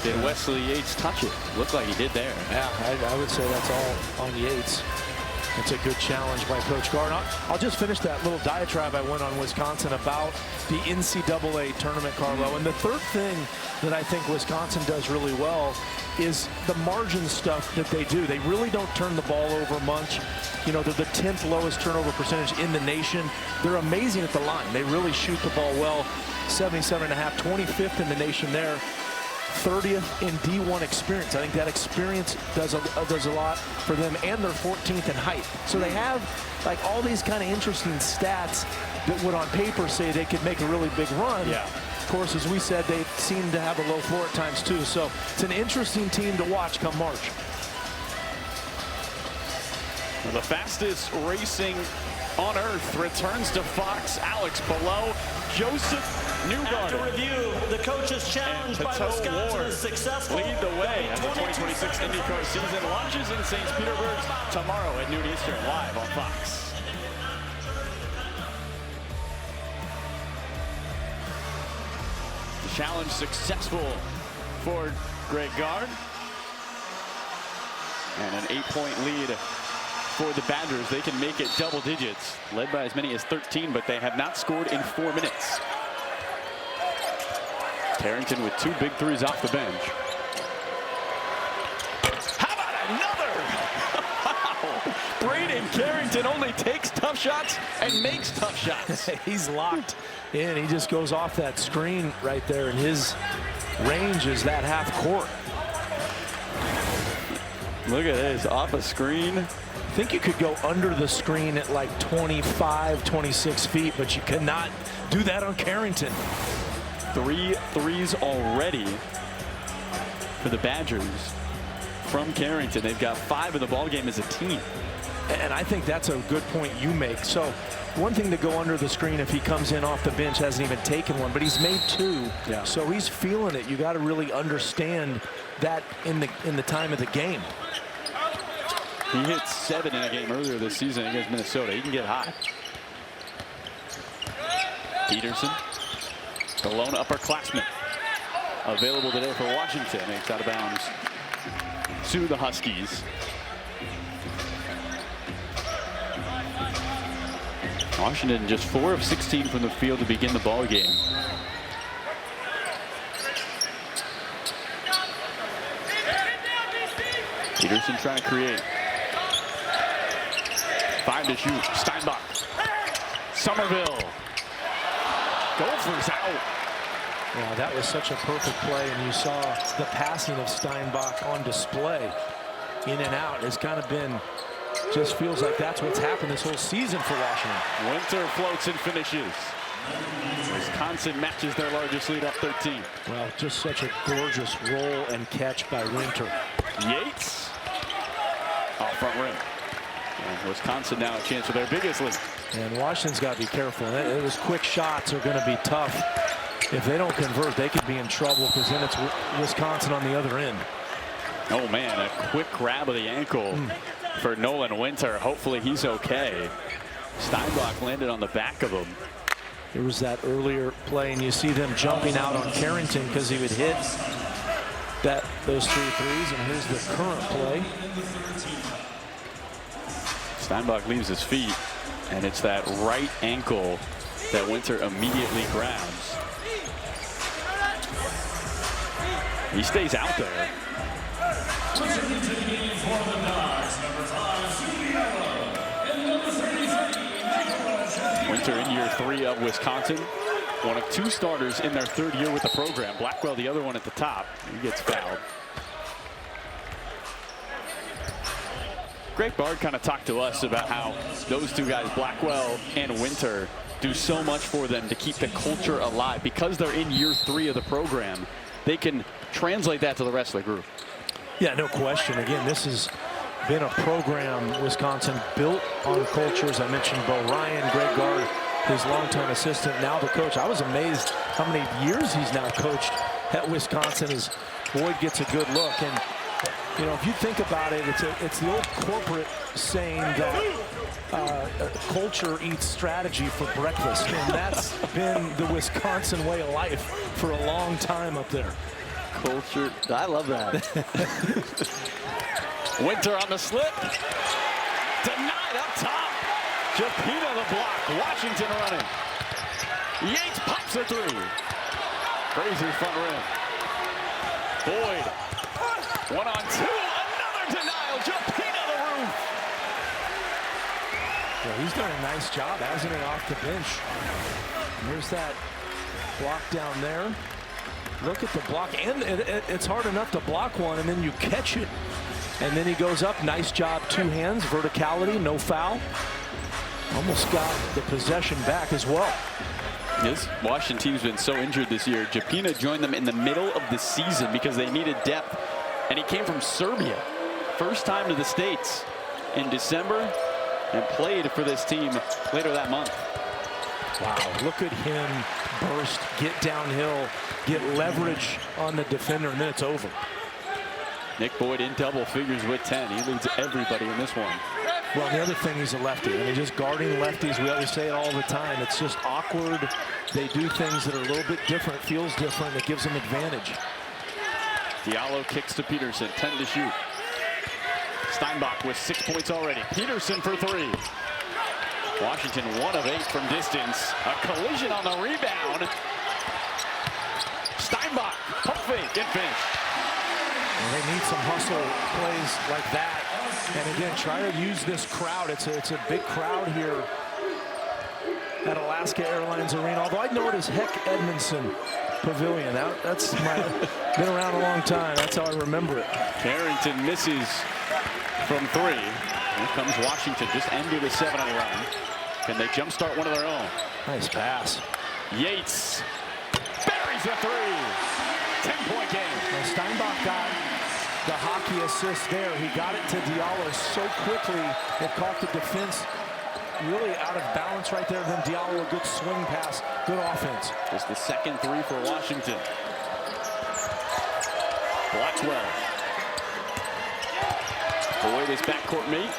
Did Wesley Yates touch it? Looked like he did there. Yeah, I would say that's all on Yates. It's a good challenge by Coach Gard. I'll just finish that little diatribe I went on Wisconsin about the NCAA tournament, Carlo. And the third thing that I think Wisconsin does really well is the margin stuff that they do. They really don't turn the ball over much. You know, they're the 10th lowest turnover percentage in the nation. They're amazing at the line. They really shoot the ball well. 77.5, 25th in the nation there. 30th in D1 experience. I think that experience does a lot for them, and they're 14th in height. So they have like all these kind of interesting stats that would on paper say they could make a really big run. Yeah. Of course, as we said, they seem to have a low floor at times too. So it's an interesting team to watch come March. The fastest racing on earth returns to Fox. Alex below. Joseph Newgarden. After review, the coach's challenge by Wisconsin is successful. Lead the way as the 2026 IndyCar season launches in St. Petersburg tomorrow at noon Eastern, live on Fox. The challenge successful for Greg Gard. And an 8-point lead for the Badgers. They can make it double digits, led by as many as 13, but they have not scored in 4 minutes. Carrington with 2 big threes off the bench. How about another? Wow. Braden Carrington only takes tough shots and makes tough shots. He's locked in. He just goes off that screen right there, and his range is that half court. Look at this, off a screen. think you could go under the screen at like 25, 26 feet, but you cannot do that on Carrington. 3 threes already for the Badgers from Carrington. They've got 5 in the ballgame as a team. And I think that's a good point you make. So one thing to go under the screen if he comes in off the bench, hasn't even taken one, but he's made 2. Yeah. So he's feeling it. You got to really understand that in the time of the game. He hit 7 in a game earlier this season against Minnesota. He can get hot. Peterson, the lone upperclassman, available today for Washington. It's out of bounds to the Huskies. Washington just 4 of 16 from the field to begin the ball game. Peterson trying to create. 5 to shoot. Steinbach. Somerville. Gophers out. Yeah, that was such a perfect play, and you saw the passing of Steinbach on display. In and out. It's kind of been, just feels like that's what's happened this whole season for Washington. Winter floats and finishes. Wisconsin matches their largest lead up 13. Well, just such a gorgeous roll and catch by Winter. Yates off front rim. And Wisconsin now a chance for their biggest lead. And Washington's got to be careful. Those quick shots are going to be tough. If they don't convert, they could be in trouble, because then it's Wisconsin on the other end. Oh man, a quick grab of the ankle for Nolan Winter. Hopefully he's okay. Steinbach landed on the back of him. There was that earlier play, and you see them jumping out on Carrington because he would hit those 3 threes, and here's the current play. Steinbach leaves his feet, and it's that right ankle that Winter immediately grabs. He stays out there. Winter in year 3 of Wisconsin. One of 2 starters in their 3rd year with the program. Blackwell, the other one at the top. He gets fouled. Greg Bard kind of talked to us about how those 2 guys, Blackwell and Winter, do so much for them to keep the culture alive. Because they're in year 3 of the program, they can translate that to the rest of the group. Yeah, no question. Again, this has been a program, Wisconsin, built on cultures. I mentioned Bo Ryan, Greg Gard, his longtime assistant, now the coach. I was amazed how many years he's now coached at Wisconsin as Boyd gets a good look. And, you know, if you think about it, it's the old corporate saying that culture eats strategy for breakfast. And that's been the Wisconsin way of life for a long time up there. Culture, I love that. Winter on the slip. Denied up top. Japina the block. Washington running. Yates pops a 3. Frazier front rim. Boyd. 1 on 2. Another denial. Japina the roof. Yeah, he's done a nice job, hasn't he, off the bench. And there's that block down there. Look at the block, and it's hard enough to block one, and then you catch it. And then he goes up. Nice job, 2 hands, verticality, no foul. Almost got the possession back as well. This Washington team's been so injured this year. Japina joined them in the middle of the season because they needed depth. And he came from Serbia. First time to the States in December, and played for this team later that month. Wow, look at him burst, get downhill, get leverage on the defender, and then it's over. Nick Boyd in double figures with 10. He leads everybody in this one. Well, the other thing, he's a lefty. I mean, just guarding lefties, we always say it all the time. It's just awkward. They do things that are a little bit different, feels different. It gives them advantage. Diallo kicks to Peterson, 10 to shoot. Steinbach with 6 points already. Peterson for 3. Washington 1 of 8 from distance. A collision on the rebound. Steinbach, pump fake and finish. And they need some hustle plays like that. And again, try to use this crowd. It's a big crowd here at Alaska Airlines Arena. Although I know it is Heck Edmondson Pavilion. That's been around a long time. That's how I remember it. Carrington misses from 3. Here comes Washington, just ended a 7-0 run. Can they jumpstart one of their own? Nice pass. Yates buries a 3. 10-point game. Now Steinbach got the hockey assist there. He got it to Diallo so quickly it caught the defense really out of balance right there. Then Diallo, a good swing pass, good offense. Just the second 3 for Washington. Blackwell. Boyd his backcourt mate.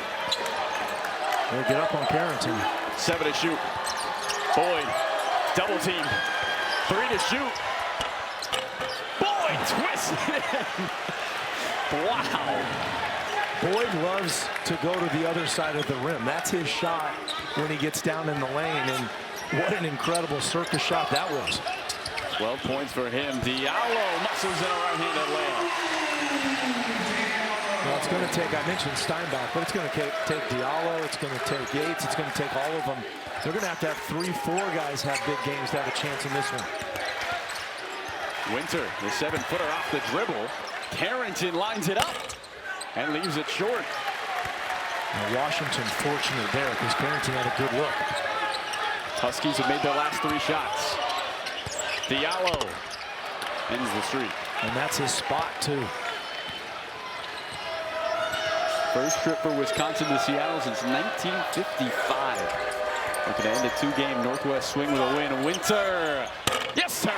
They'll get up on Carrington. 7 to shoot. Boyd, double team. 3 to shoot. Boyd twisted in. Wow. Boyd loves to go to the other side of the rim. That's his shot when he gets down in the lane, and what an incredible circus shot that was. 12 points for him. Diallo muscles in a right-handed layup. Well, it's going to take, I mentioned Steinbach, but it's going to take Diallo, it's going to take Yates, it's going to take all of them. They're going to have 3-4 guys have big games to have a chance in this one. Winter, the 7-footer off the dribble. Carrington lines it up and leaves it short. Now Washington fortunate there because Carrington had a good look. Huskies have made their last 3 shots. Diallo ends the streak. And that's his spot, too. First trip for Wisconsin to Seattle since 1955. Looking to end a 2-game Northwest swing with a win. Winter. Yes, sir.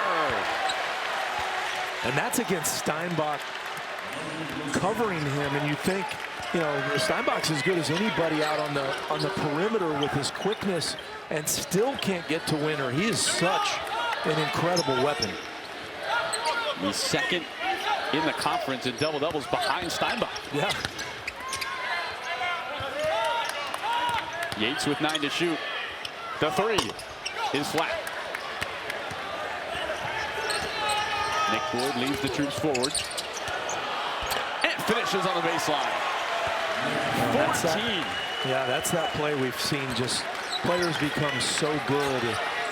And that's against Steinbach covering him. And you think, you know, Steinbach's as good as anybody out on the perimeter with his quickness and still can't get to Winter. He is such an incredible weapon. He's second in the conference in double-doubles behind Steinbach. Yeah. Yates with 9 to shoot. The 3 is flat. Nick Boyd leads the troops forward. And finishes on the baseline. 14. That's that play we've seen. Just players become so good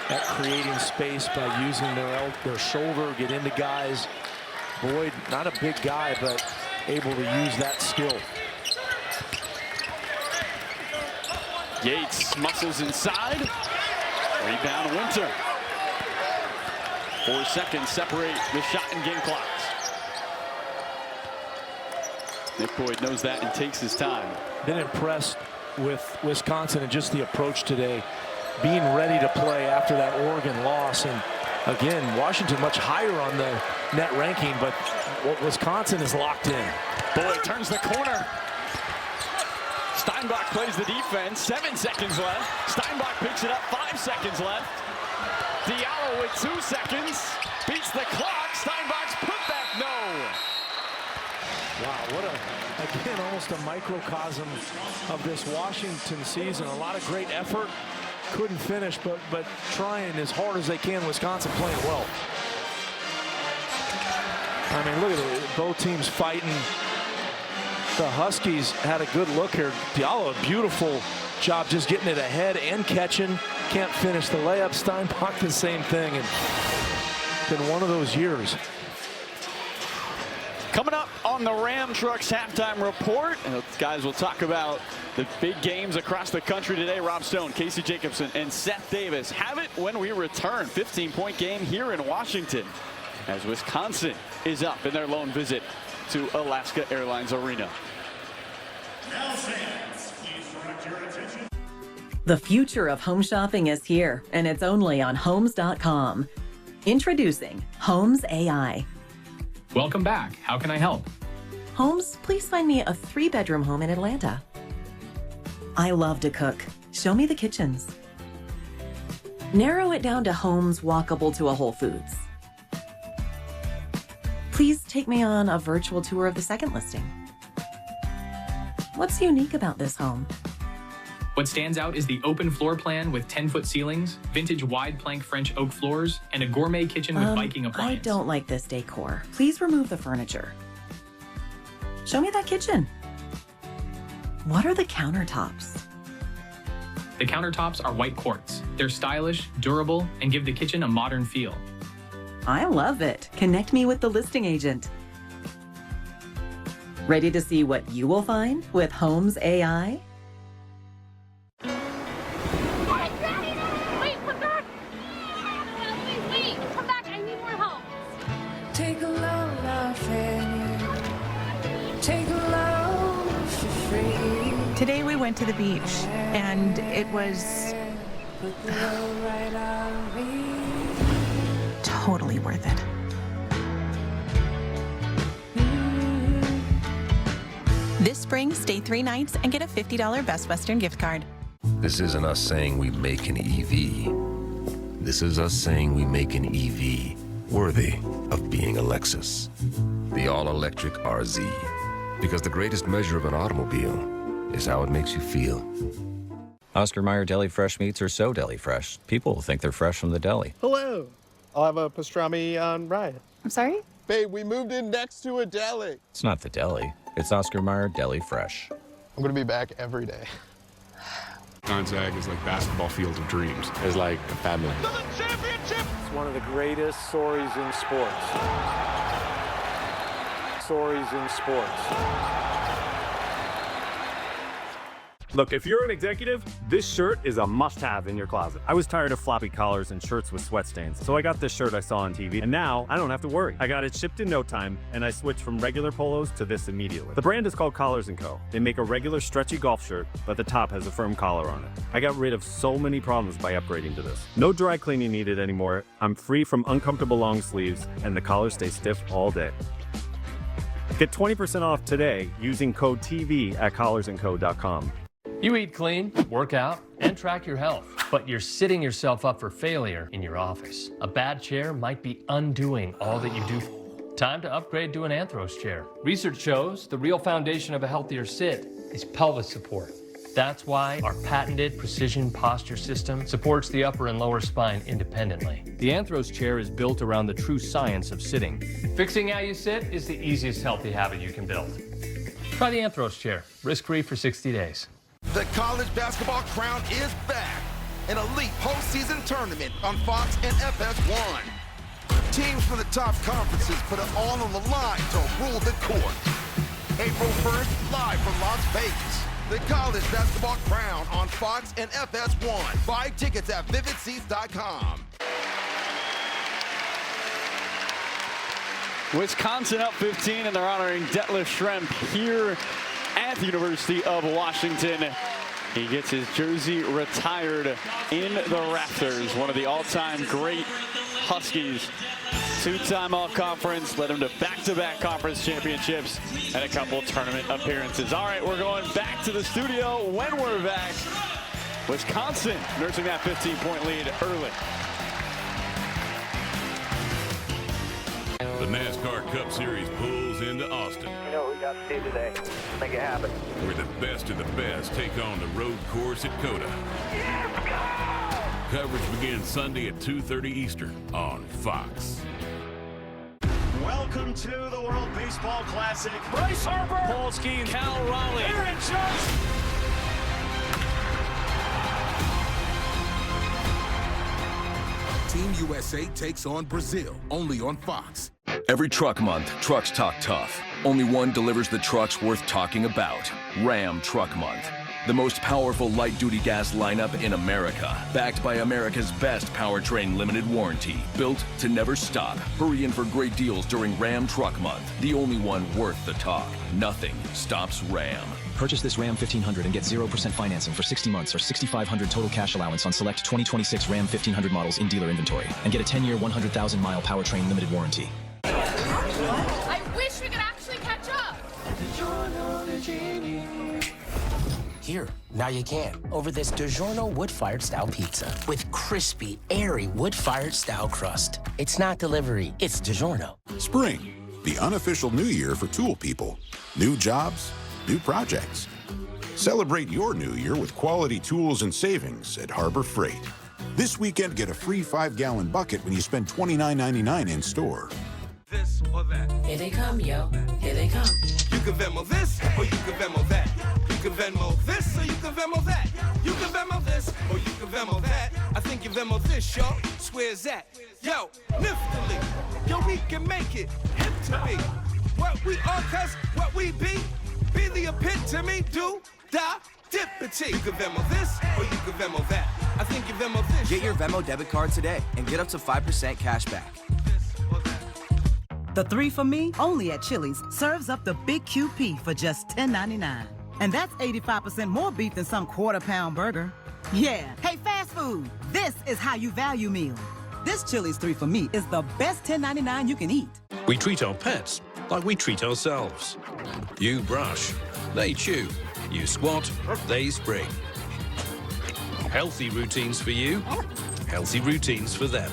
at creating space by using their shoulder, get into guys. Boyd, not a big guy, but able to use that skill. Yates muscles inside. Rebound Winter. 4 seconds separate the shot and game clocks. Nick Boyd knows that and takes his time. Been impressed with Wisconsin and just the approach today. Being ready to play after that Oregon loss. And again, Washington much higher on the net ranking, but Wisconsin is locked in. Boyd turns the corner. Steinbach plays the defense. 7 seconds left. Steinbach picks it up. 5 seconds left. Diallo with 2 seconds. Beats the clock. Steinbach's putback, no. Wow, again, almost a microcosm of this Washington season. A lot of great effort. Couldn't finish, but trying as hard as they can. Wisconsin playing well. I mean, look at it. Both teams fighting. The Huskies had a good look here. Diallo, a beautiful job just getting it ahead and catching. Can't finish the layup. Steinbach, the same thing. And been one of those years. Coming up on the Ram Trucks halftime report, guys, we'll talk about the big games across the country today. Rob Stone, Casey Jacobson, and Seth Davis have it when we return. 15-point game here in Washington as Wisconsin is up in their lone visit to Alaska Airlines Arena. The future of home shopping is here, and it's only on Homes.com. Introducing Homes AI. Welcome back. How can I help? Homes, please find me a 3-bedroom home in Atlanta. I love to cook. Show me the kitchens. Narrow it down to homes walkable to a Whole Foods. Please take me on a virtual tour of the second listing. What's unique about this home? What stands out is the open floor plan with 10-foot ceilings, vintage wide plank French oak floors, and a gourmet kitchen with Viking appliance. I don't like this decor. Please remove the furniture. Show me that kitchen. What are the countertops? The countertops are white quartz. They're stylish, durable, and give the kitchen a modern feel. I love it. Connect me with the listing agent. Ready to see what you will find with Homes AI? to the beach, and it was totally worth it. This spring, stay 3 nights and get a $50 Best Western gift card. This isn't us saying we make an EV. This is us saying we make an EV worthy of being a Lexus. The all-electric RZ. Because the greatest measure of an automobile is how it makes you feel. Oscar Mayer Deli Fresh meats are so deli fresh, people will think they're fresh from the deli. Hello. I'll have a pastrami on rye. I'm sorry? Babe, we moved in next to a deli. It's not the deli. It's Oscar Mayer Deli Fresh. I'm gonna be back every day. Gonzaga is like basketball field of dreams. It's like a family. It's one of the greatest stories in sports. Stories in sports. Look, if you're an executive, this shirt is a must-have in your closet. I was tired of floppy collars and shirts with sweat stains, so I got this shirt I saw on TV, and now I don't have to worry. I got it shipped in no time, and I switched from regular polos to this immediately. The brand is called Collars & Co. They make a regular stretchy golf shirt, but the top has a firm collar on it. I got rid of so many problems by upgrading to this. No dry cleaning needed anymore. I'm free from uncomfortable long sleeves, and the collars stay stiff all day. Get 20% off today using code TV at collarsandco.com. You eat clean, work out, and track your health, but you're setting yourself up for failure in your office. A bad chair might be undoing all that you do. Time to upgrade to an Anthros chair. Research shows the real foundation of a healthier sit is pelvis support. That's why our patented precision posture system supports the upper and lower spine independently. The Anthros chair is built around the true science of sitting. Fixing how you sit is the easiest healthy habit you can build. Try the Anthros chair, risk-free for 60 days. The college basketball crown is back. An elite postseason tournament on Fox and FS1. Teams from the top conferences put it all on the line to rule the court. April 1st, live from Las Vegas. The college basketball crown on Fox and FS1. Buy tickets at vividseats.com. Wisconsin up 15, and they're honoring Detlef Schrempf here at the University of Washington. He gets his jersey retired in the rafters. One of the all-time great Huskies. Two-time all-conference, led him to back-to-back conference championships and a couple tournament appearances. All right, we're going back to the studio. When we're back, Wisconsin nursing that 15-point lead early. The NASCAR Cup Series pulls into Austin. You know, we got to see today. Make it happen. Where the best of the best take on the road course at COTA. Coverage begins Sunday at 2:30 Eastern on Fox. Welcome to the World Baseball Classic. Bryce Harper, Paul Skeens, Cal Raleigh, Aaron Judge. Team USA takes on Brazil, only on Fox. Every truck month, trucks talk tough. Only one delivers the trucks worth talking about. Ram Truck Month. The most powerful light-duty gas lineup in America. Backed by America's best powertrain limited warranty. Built to never stop. Hurry in for great deals during Ram Truck Month. The only one worth the talk. Nothing stops Ram. Purchase this Ram 1500 and get 0% financing for 60 months or $6,500 total cash allowance on select 2026 Ram 1500 models in dealer inventory. And get a 10-year, 100,000-mile powertrain limited warranty. I wish we could actually catch up. Here, now you can. Over this DiGiorno wood-fired style pizza with crispy, airy wood-fired style crust. It's not delivery, it's DiGiorno. Spring, the unofficial new year for tool people. New jobs, new projects. Celebrate your new year with quality tools and savings at Harbor Freight. This weekend, get a free 5-gallon bucket when you spend $29.99 in store. This or that. Here they come, yo. Here they come. You can Venmo this or you can Venmo that. You can Venmo this or you can Venmo that. You can Venmo this or you can Venmo that. I think you Venmo this, yo. Swears that. Yo, niftily. Yo, we can make it hip to me. What we are, cause what we be the epitome, do, da, dippity. You can Venmo this or you can Venmo that. I think you Venmo this. Get your Venmo debit card today and get up to 5% cash back. The 3 for Me, only at Chili's, serves up the Big QP for just $10.99. And that's 85% more beef than some quarter-pound burger. Yeah. Hey, fast food, this is how you value meal. This Chili's 3 for Me is the best $10.99 you can eat. We treat our pets like we treat ourselves. You brush, they chew. You squat, they spring. Healthy routines for you, healthy routines for them.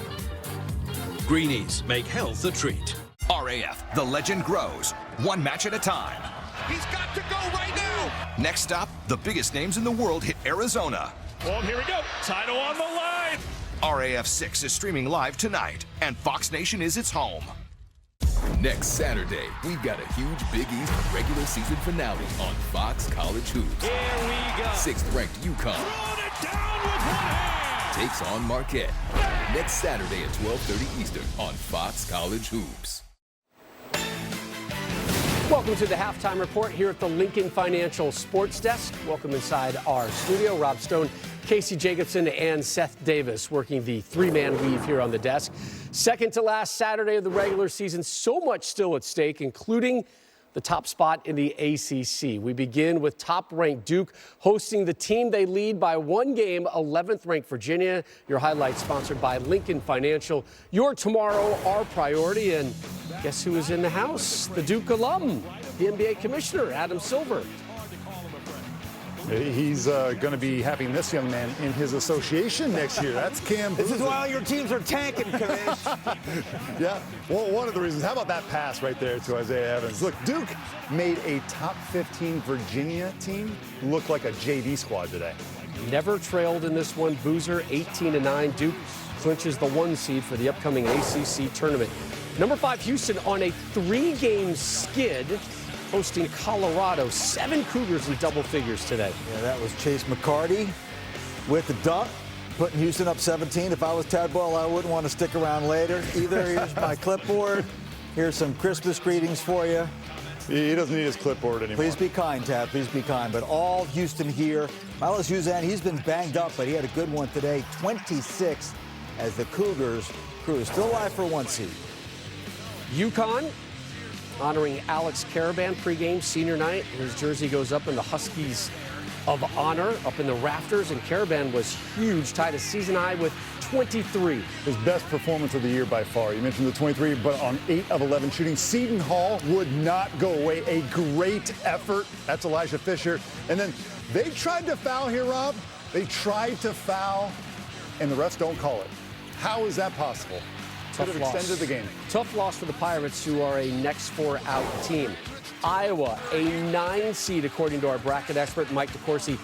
Greenies make health a treat. RAF, the legend grows, one match at a time. He's got to go right now. Next stop, the biggest names in the world hit Arizona. Well, here we go. Title on the line. RAF 6 is streaming live tonight, and Fox Nation is its home. Next Saturday, we've got a huge Big East regular season finale on Fox College Hoops. Here we go. 6th-ranked UConn Throwing it down with one hand. takes on Marquette. Next Saturday at 12:30 Eastern on Fox College Hoops. Welcome to the Halftime Report here at the Lincoln Financial Sports Desk. Welcome inside our studio. Rob Stone, Casey Jacobson, and Seth Davis working the three-man weave here on the desk. Second to last Saturday of the regular season, so much still at stake, including the top spot in the ACC. We begin with top-ranked Duke hosting the team they lead by one game, 11th-ranked Virginia. Your highlights sponsored by Lincoln Financial. Your tomorrow, our priority, and guess who is in the house? The Duke alum, the NBA commissioner, Adam Silver. He's going to be having this young man in his association next year. That's Cam Boozer. This is why your teams are tanking, Kamish. Yeah, well, one of the reasons. How about that pass right there to Isaiah Evans? Look, Duke made a top 15 Virginia team look like a JV squad today. Never trailed in this one. Boozer, 18-9. Duke clinches the 1 seed for the upcoming ACC tournament. Number 5, Houston on a 3-game skid, hosting Colorado. 7 Cougars in double figures today. Yeah, that was Chase McCarty with the dunk, putting Houston up 17. If I was Tad Boyle, I wouldn't want to stick around later either. Here's my clipboard. Here's some Christmas greetings for you. He doesn't need his clipboard anymore. Please be kind, Tad. Please be kind. But all Houston here. Miles Uzan, he's been banged up, but he had a good one today. 26 as the Cougars cruise. Still alive for 1 seed. UConn honoring Alex Caravan pregame senior night. His jersey goes up in the Huskies of Honor up in the rafters, and Caravan was huge, tied a season high with 23. His best performance of the year by far. You mentioned the 23, but on 8 of 11 shooting. Seton Hall would not go away. A great effort. That's Elijah Fisher. And then they tried to foul here, Rob. They tried to foul, and the refs don't call it. How is that possible? Could have extended the game. Tough loss for the Pirates, who are a next 4 out team. Iowa, a 9 seed, according to our bracket expert, Mike DeCourcy,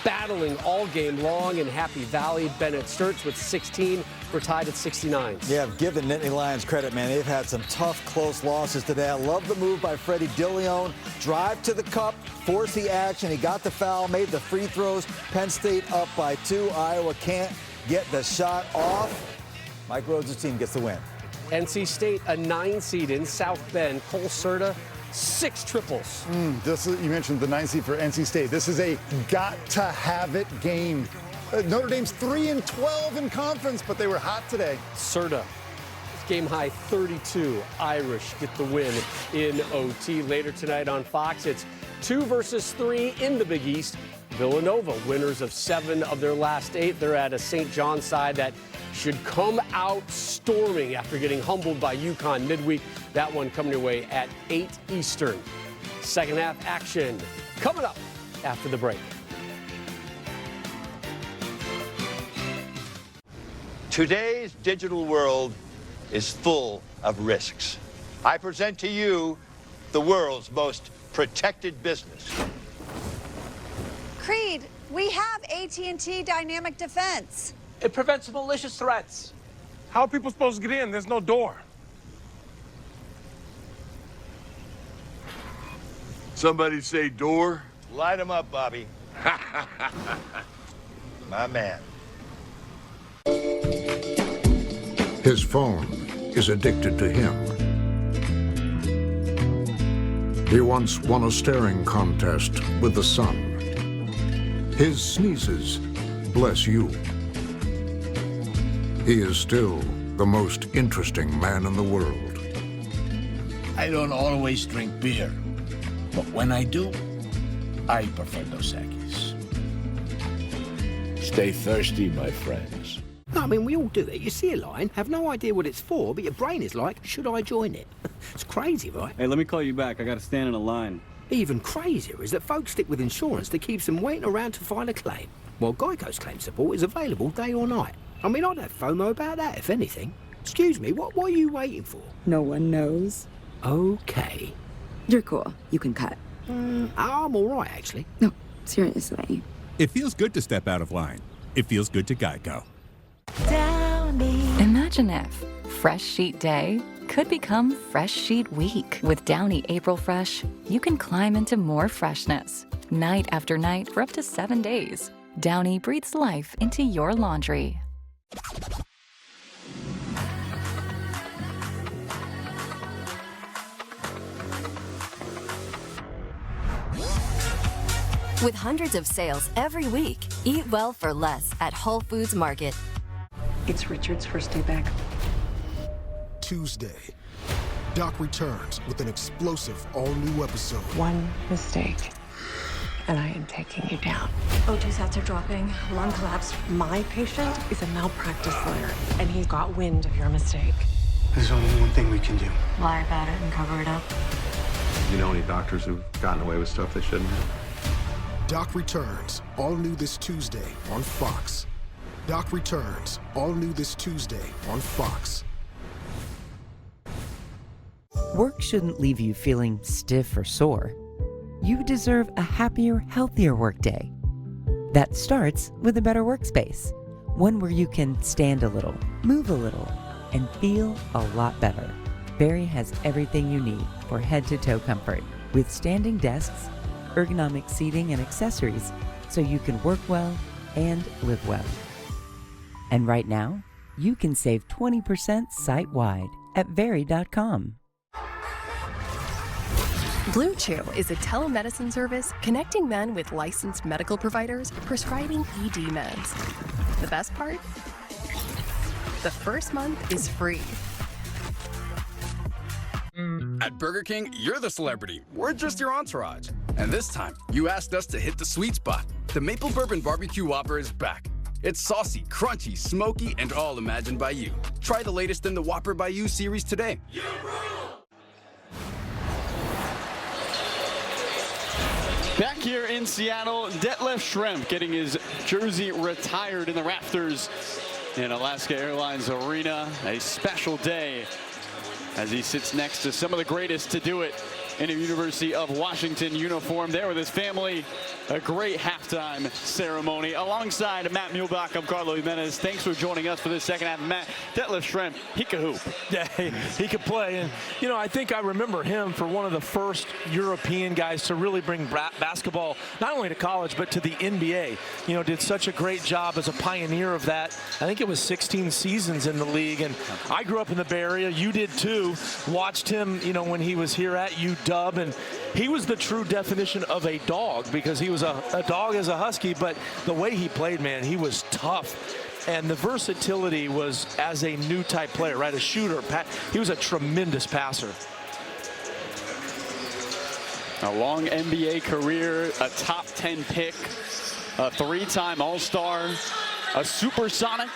battling all game long in Happy Valley. Bennett Sturts with 16. We're tied at 69. Yeah, give the Nittany Lions credit, man. They've had some tough, close losses today. I love the move by Freddie Dilione. Drive to the cup, force the action. He got the foul, made the free throws. Penn State up by 2. Iowa can't get the shot off. Mike Rhodes' team gets the win. NC State, a 9 seed in South Bend. Cole Serta, 6 triples. You mentioned the 9 seed for NC State. This is a got-to-have-it game. Notre Dame's 3-12 in conference, but they were hot today. Serta, game high 32. Irish get the win in OT. Later tonight on Fox, it's 2 versus 3 in the Big East. Villanova, winners of 7 of their last 8. They're at a St. John's side that should come out storming after getting humbled by UConn midweek. That one coming your way at 8 Eastern. Second half action coming up after the break. Today's digital world is full of risks. I present to you the world's most protected business. Creed, we have AT&T Dynamic Defense. It prevents malicious threats. How are people supposed to get in? There's no door. Somebody say door? Light them up, Bobby. My man. His phone is addicted to him. He once won a staring contest with the sun. His sneezes bless you. He is still the most interesting man in the world. I don't always drink beer, but when I do, I prefer Dos Equis. Stay thirsty, my friends. I mean, we all do it. You see a line, have no idea what it's for, but your brain is like, should I join it? It's crazy, right? Hey, let me call you back. I gotta stand in a line. Even crazier is that folks stick with insurance that keeps them waiting around to file a claim, while Geico's claim support is available day or night. I mean, I'd have FOMO about that, if anything. Excuse me, what are you waiting for? No one knows. Okay. You're cool. You can cut. I'm all right, actually. No, seriously. It feels good to step out of line. It feels good to Geico. Imagine if Fresh Sheet Day could become Fresh Sheet Week. With Downy April Fresh, you can climb into more freshness, night after night for up to 7 days. Downy breathes life into your laundry. With hundreds of sales every week, eat well for less at Whole Foods Market. It's Richard's first day back. Tuesday, Doc returns with an explosive all-new episode. One mistake, and I am taking you down. O2 sats are dropping, lung collapse. My patient is a malpractice lawyer, and he got wind of your mistake. There's only one thing we can do. Lie about it and cover it up. You know any doctors who've gotten away with stuff they shouldn't have? Doc returns, all new this Tuesday on Fox. Doc returns, all new this Tuesday on Fox. Work shouldn't leave you feeling stiff or sore. You deserve a happier, healthier workday. That starts with a better workspace. One where you can stand a little, move a little, and feel a lot better. Barry has everything you need for head-to-toe comfort, with standing desks, ergonomic seating and accessories, so you can work well and live well. And right now, you can save 20% site-wide at Very.com. Blue Chew is a telemedicine service connecting men with licensed medical providers prescribing ED meds. The best part? The first month is free. At Burger King, you're the celebrity. We're just your entourage. And this time, you asked us to hit the sweet spot. The Maple Bourbon Barbecue Whopper is back. It's saucy, crunchy, smoky, and all imagined by you. Try the latest in the Whopper by You series today. Back here in Seattle, Detlef Schrempf getting his jersey retired in the rafters in Alaska Airlines Arena. A special day as he sits next to some of the greatest to do it in a University of Washington uniform there with his family. A great halftime ceremony. Alongside Matt Muehlbach, I'm Carlo Jimenez. Thanks for joining us for this second half. Matt, Detlef Schrempf, he could hoop. Yeah, he could play. And, you know, I think I remember him for one of the first European guys to really bring basketball, not only to college, but to the NBA. You know, did such a great job as a pioneer of that. I think it was 16 seasons in the league. And I grew up in the Bay Area. You did too. Watched him, you know, when he was here at UW. And he was the true definition of a dog, because he was a dog as a Husky, but the way he played, man, he was tough. And the versatility was as a new type player, right? A shooter. He was a tremendous passer. A long NBA career, a top 10 pick, a 3-time All-Star, a supersonic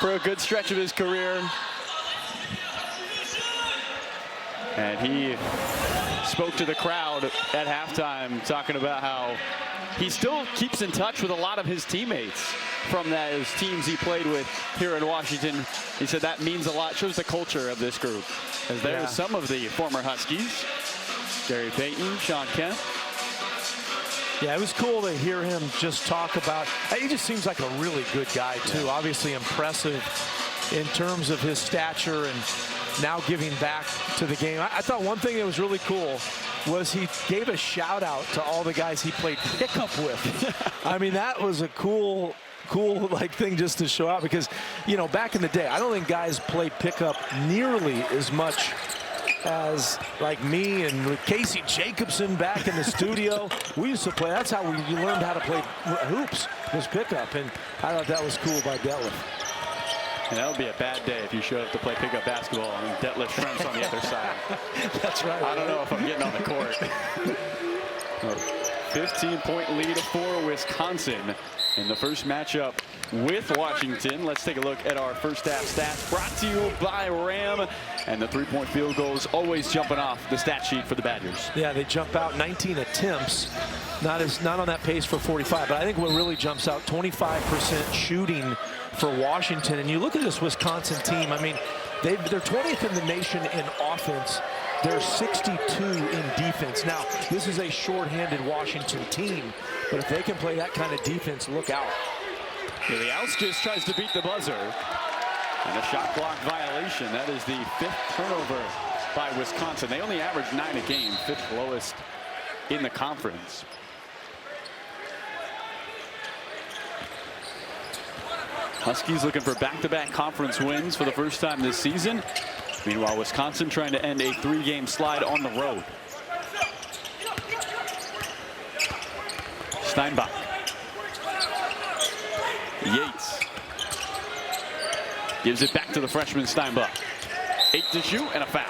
for a good stretch of his career. And he spoke to the crowd at halftime, talking about how he still keeps in touch with a lot of his teammates from those teams he played with here in Washington. He said that means a lot, shows the culture of this group. As there's some of the former Huskies, Gary Payton, Shawn Kemp. Yeah, it was cool to hear him just talk about, he just seems like a really good guy too. Obviously impressive in terms of his stature and now giving back to the game. I thought one thing that was really cool was he gave a shout out to all the guys he played pickup with. I mean, that was a cool like thing just to show out, because, you know, back in the day, I don't think guys played pickup nearly as much as like me and with Casey Jacobson back in the studio. We used to play, that's how we learned how to play hoops, was pickup, and I thought that was cool by Detlef. And that would be a bad day if you showed up to play pickup basketball and Detlef Schrempf's on the other side. That's right. I don't know if I'm getting on the court. 15-point lead for Wisconsin in the first matchup with Washington. Let's take a look at our first half stats brought to you by Ram. And the three-point field goals always jumping off the stat sheet for the Badgers. Yeah, they jump out 19 attempts. Not on that pace for 45, but I think what really jumps out, 25% shooting for Washington. And you look at this Wisconsin team, I mean, they're 20th in the nation in offense. They're 62 in defense. Now, this is a shorthanded Washington team, but if they can play that kind of defense, look out. Iliauskas tries to beat the buzzer. And a shot clock violation. That is the 5th turnover by Wisconsin. They only average 9 a game, 5th lowest in the conference. Huskies looking for back-to-back conference wins for the first time this season. Meanwhile, Wisconsin trying to end a 3-game slide on the road. Steinbach. Yates gives it back to the freshman Steinbach. 8 to shoot and a foul.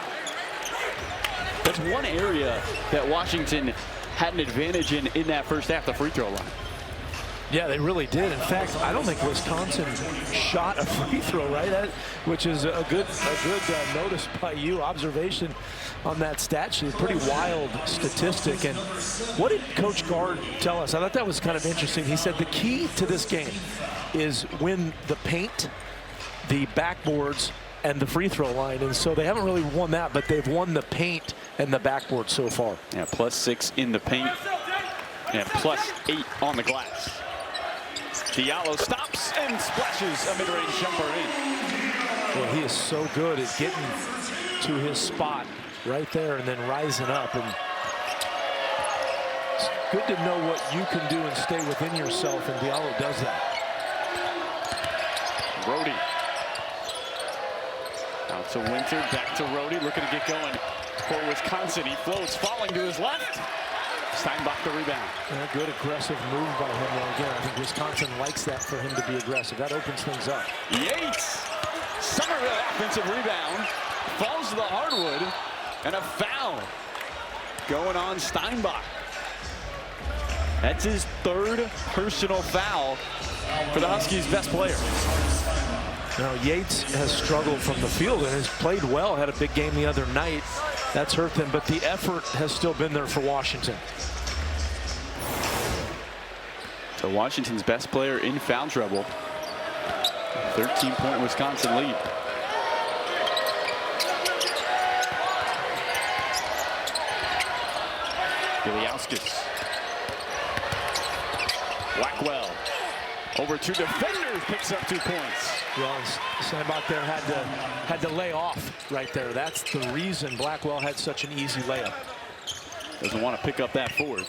That's one area that Washington had an advantage in that first half, the free throw line. Yeah, they really did. In fact, I don't think Wisconsin shot a free throw, right? Which is a good notice by you, observation on that stat sheet. Pretty wild statistic. And what did Coach Gard tell us? I thought that was kind of interesting. He said the key to this game is win the paint, the backboards, and the free throw line. And so they haven't really won that, but they've won the paint and the backboard so far. Yeah, +6 in the paint and +8 on the glass. Diallo stops and splashes a mid-range jumper in. Well, he is so good at getting to his spot right there and then rising up. And it's good to know what you can do and stay within yourself, and Diallo does that. Rhodey. Out to Winter, back to Rhodey, looking to get going for Wisconsin. He floats, falling to his left. Steinbach the rebound. Yeah, good aggressive move by him there again. I think Wisconsin likes that for him to be aggressive. That opens things up. Yates, Somerville offensive rebound, falls to the hardwood, and a foul going on Steinbach. That's his 3rd personal foul for the Huskies' best player. Now, Yates has struggled from the field and has played well, had a big game the other night. That's hurt them, but the effort has still been there for Washington. So Washington's best player in foul trouble. 13-point Wisconsin lead. Iliauskas. Blackwell over 2 defenders, picks up 2 points. Well, Steinbach there had to lay off right there. That's the reason Blackwell had such an easy layup. Doesn't want to pick up that forward.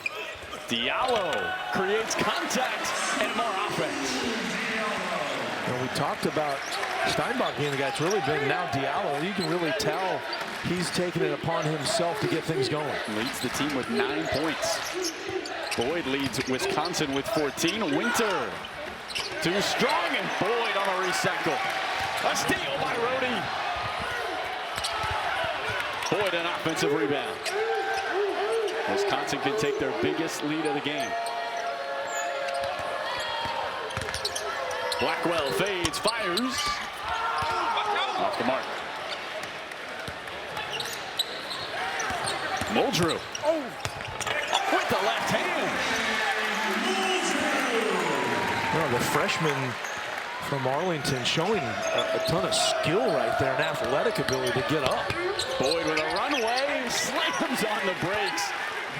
Diallo creates contact and more offense. And we talked about Steinbach being the guy. It's really been now Diallo. You can really tell he's taken it upon himself to get things going. Leads the team with 9 points. Boyd leads Wisconsin with 14. Winter too strong, and Boyd on a recycle. A steal by Rhodey. Boyd an offensive rebound. Wisconsin can take their biggest lead of the game. Blackwell fades, fires. Off the mark. Muldrew. Oh, with the left hand. Well, the freshman from Arlington showing a ton of skill right there and athletic ability to get up. Boyd with a runway, slams on the brakes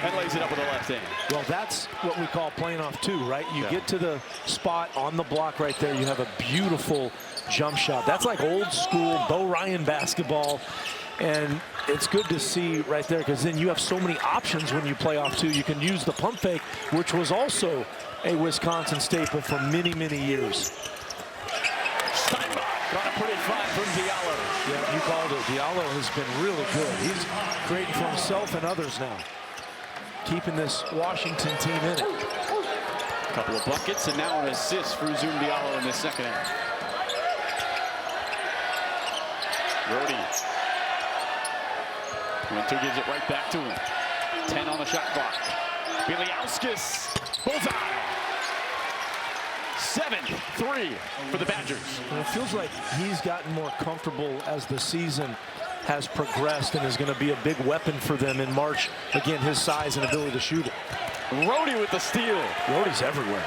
and lays it up with the left hand. Well, that's what we call playing off 2, right? You get to the spot on the block right there. You have a beautiful jump shot. That's like old school Bo Ryan basketball. And it's good to see right there because then you have so many options when you play off 2. You can use the pump fake, which was also a Wisconsin staple for many, many years. Steinbach got a pretty fight from Diallo. Yeah, you called it. Diallo has been really good. He's creating for himself and others now. Keeping this Washington team in it. A couple of buckets and now an assist for Zoom Diallo in the second half. Rhodey. Winter gives it right back to him. 10 on the shot clock. Biliauskas, bullseye. 7-3 for the Badgers. And it feels like he's gotten more comfortable as the season has progressed and is going to be a big weapon for them in March. Again, his size and ability to shoot it. Rhodey with the steal. Rhodey's everywhere.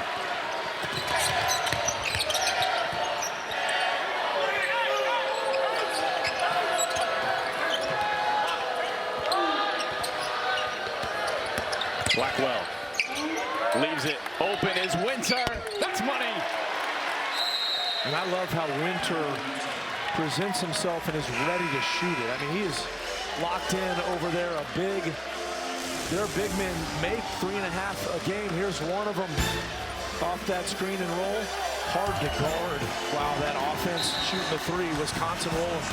Blackwell leaves it open as Winter. That's money. And I love how Winter presents himself and is ready to shoot it. I mean, he is locked in over there. Their big men make 3.5 a game. Here's one of them off that screen and roll. Hard to guard. Wow, that offense shooting the three. Wisconsin rolling.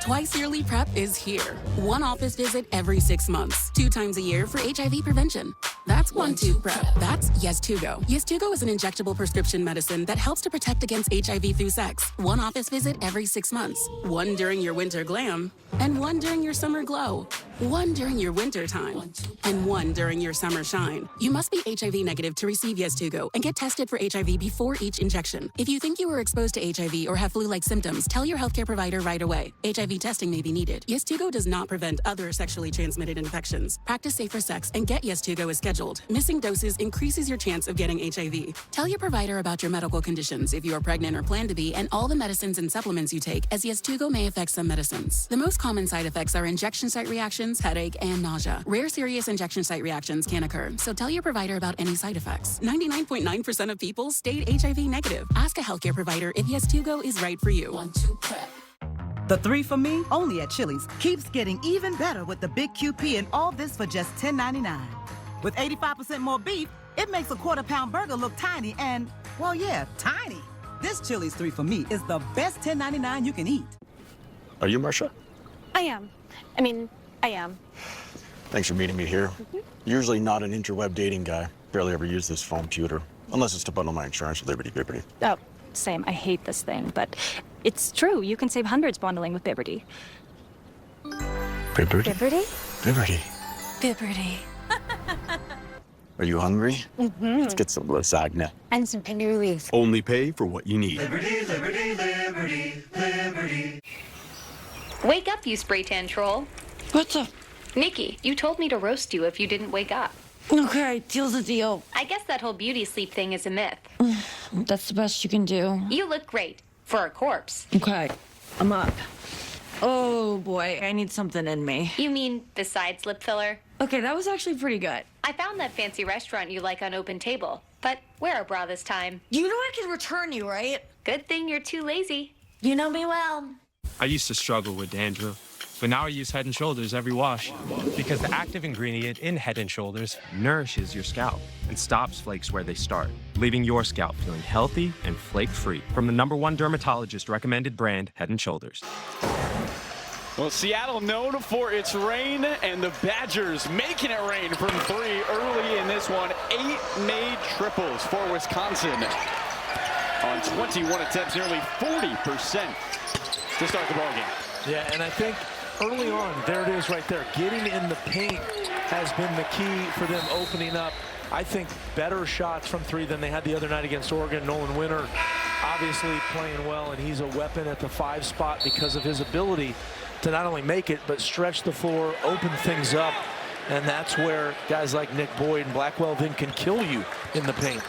Twice Yearly Prep is here. One office visit every 6 months. 2 times a year for HIV prevention. That's 1-2 PrEP. That's Yes2Go. Yes2Go is an injectable prescription medicine that helps to protect against HIV through sex. 1 office visit every 6 months. 1 during your winter glam, and 1 during your summer glow. 1 during your winter time, and 1 during your summer shine. You must be HIV negative to receive Yes2Go and get tested for HIV before each injection. If you think you were exposed to HIV or have flu-like symptoms, tell your healthcare provider right away. HIV testing may be needed. Yes2Go does not prevent other sexually transmitted infections. Practice safer sex and get Yes2Go as scheduled. Missing doses increases your chance of getting HIV. Tell your provider about your medical conditions if you are pregnant or plan to be, and all the medicines and supplements you take, as Yes2Go may affect some medicines. The most common side effects are injection site reactions, headache, and nausea. Rare serious injection site reactions can occur, so tell your provider about any side effects. 99.9% of people stayed HIV negative. Ask a healthcare provider if Yes2Go is right for you. 1-2 PrEP. The 3 for Me, only at Chili's, keeps getting even better with the Big QP, and all this for just $10.99. With 85% more beef, it makes a quarter-pound burger look tiny and, well, yeah, tiny. This Chili's 3 for Me is the best $10.99 you can eat. Are you Marsha? I am. I am. Thanks for meeting me here. Usually not an interweb dating guy. Barely ever use this phone computer. Unless it's to bundle my insurance with Liberty Bibbity. Oh, same. I hate this thing, but it's true. You can save hundreds bundling with Bibbity. Bibbity? Bibbity? Bibbity. Bibbity. Are you hungry? Let's get some lasagna. And some pinneroof. Only pay for what you need. Liberty, liberty, liberty, liberty. Wake up, you spray tan troll. What's up? Nikki, you told me to roast you if you didn't wake up. Okay, deal's a deal. I guess that whole beauty sleep thing is a myth. That's the best you can do. You look great. For a corpse. Okay, I'm up. Oh boy, I need something in me. You mean besides lip filler? Okay, that was actually pretty good. I found that fancy restaurant you like on Open Table, but wear a bra this time. You know I can return you, right? Good thing you're too lazy. You know me well. I used to struggle with dandruff, but now I use Head & Shoulders every wash because the active ingredient in Head & Shoulders nourishes your scalp and stops flakes where they start, leaving your scalp feeling healthy and flake-free from the #1 dermatologist recommended brand, Head & Shoulders. Well, Seattle known for its rain, and the Badgers making it rain from 3 early in this one. 8 made triples for Wisconsin on 21 attempts, nearly 40% to start the ballgame. Yeah, and I think early on, there it is right there. Getting in the paint has been the key for them opening up, I think, better shots from 3 than they had the other night against Oregon. Nolan Winter obviously playing well, and he's a weapon at the 5 spot because of his ability to not only make it, but stretch the floor, open things up, and that's where guys like Nick Boyd and Blackwell then can kill you in the paint.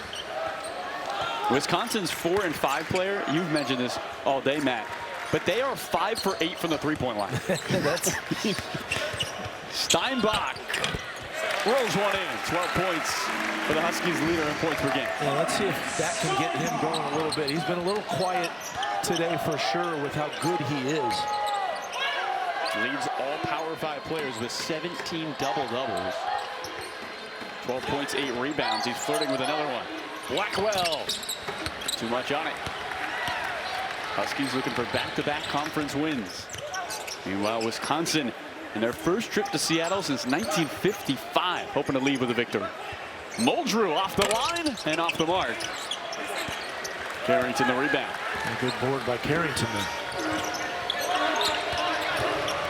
Wisconsin's 4 and 5 player, you've mentioned this all day, Matt, but they are 5 for 8 from the 3-point line. That's Steinbach rolls one in. 12 points for the Huskies, leader in points per game. Yeah, let's see if that can get him going a little bit. He's been a little quiet today for sure with how good he is. Leads all Power 5 players with 17 double-doubles. 12 points, 8 rebounds. He's flirting with another one. Blackwell. Too much on it. Huskies looking for back-to-back conference wins. Meanwhile, Wisconsin in their first trip to Seattle since 1955, hoping to leave with a victory. Muldrew off the line and off the mark. Carrington the rebound. A good board by Carrington then.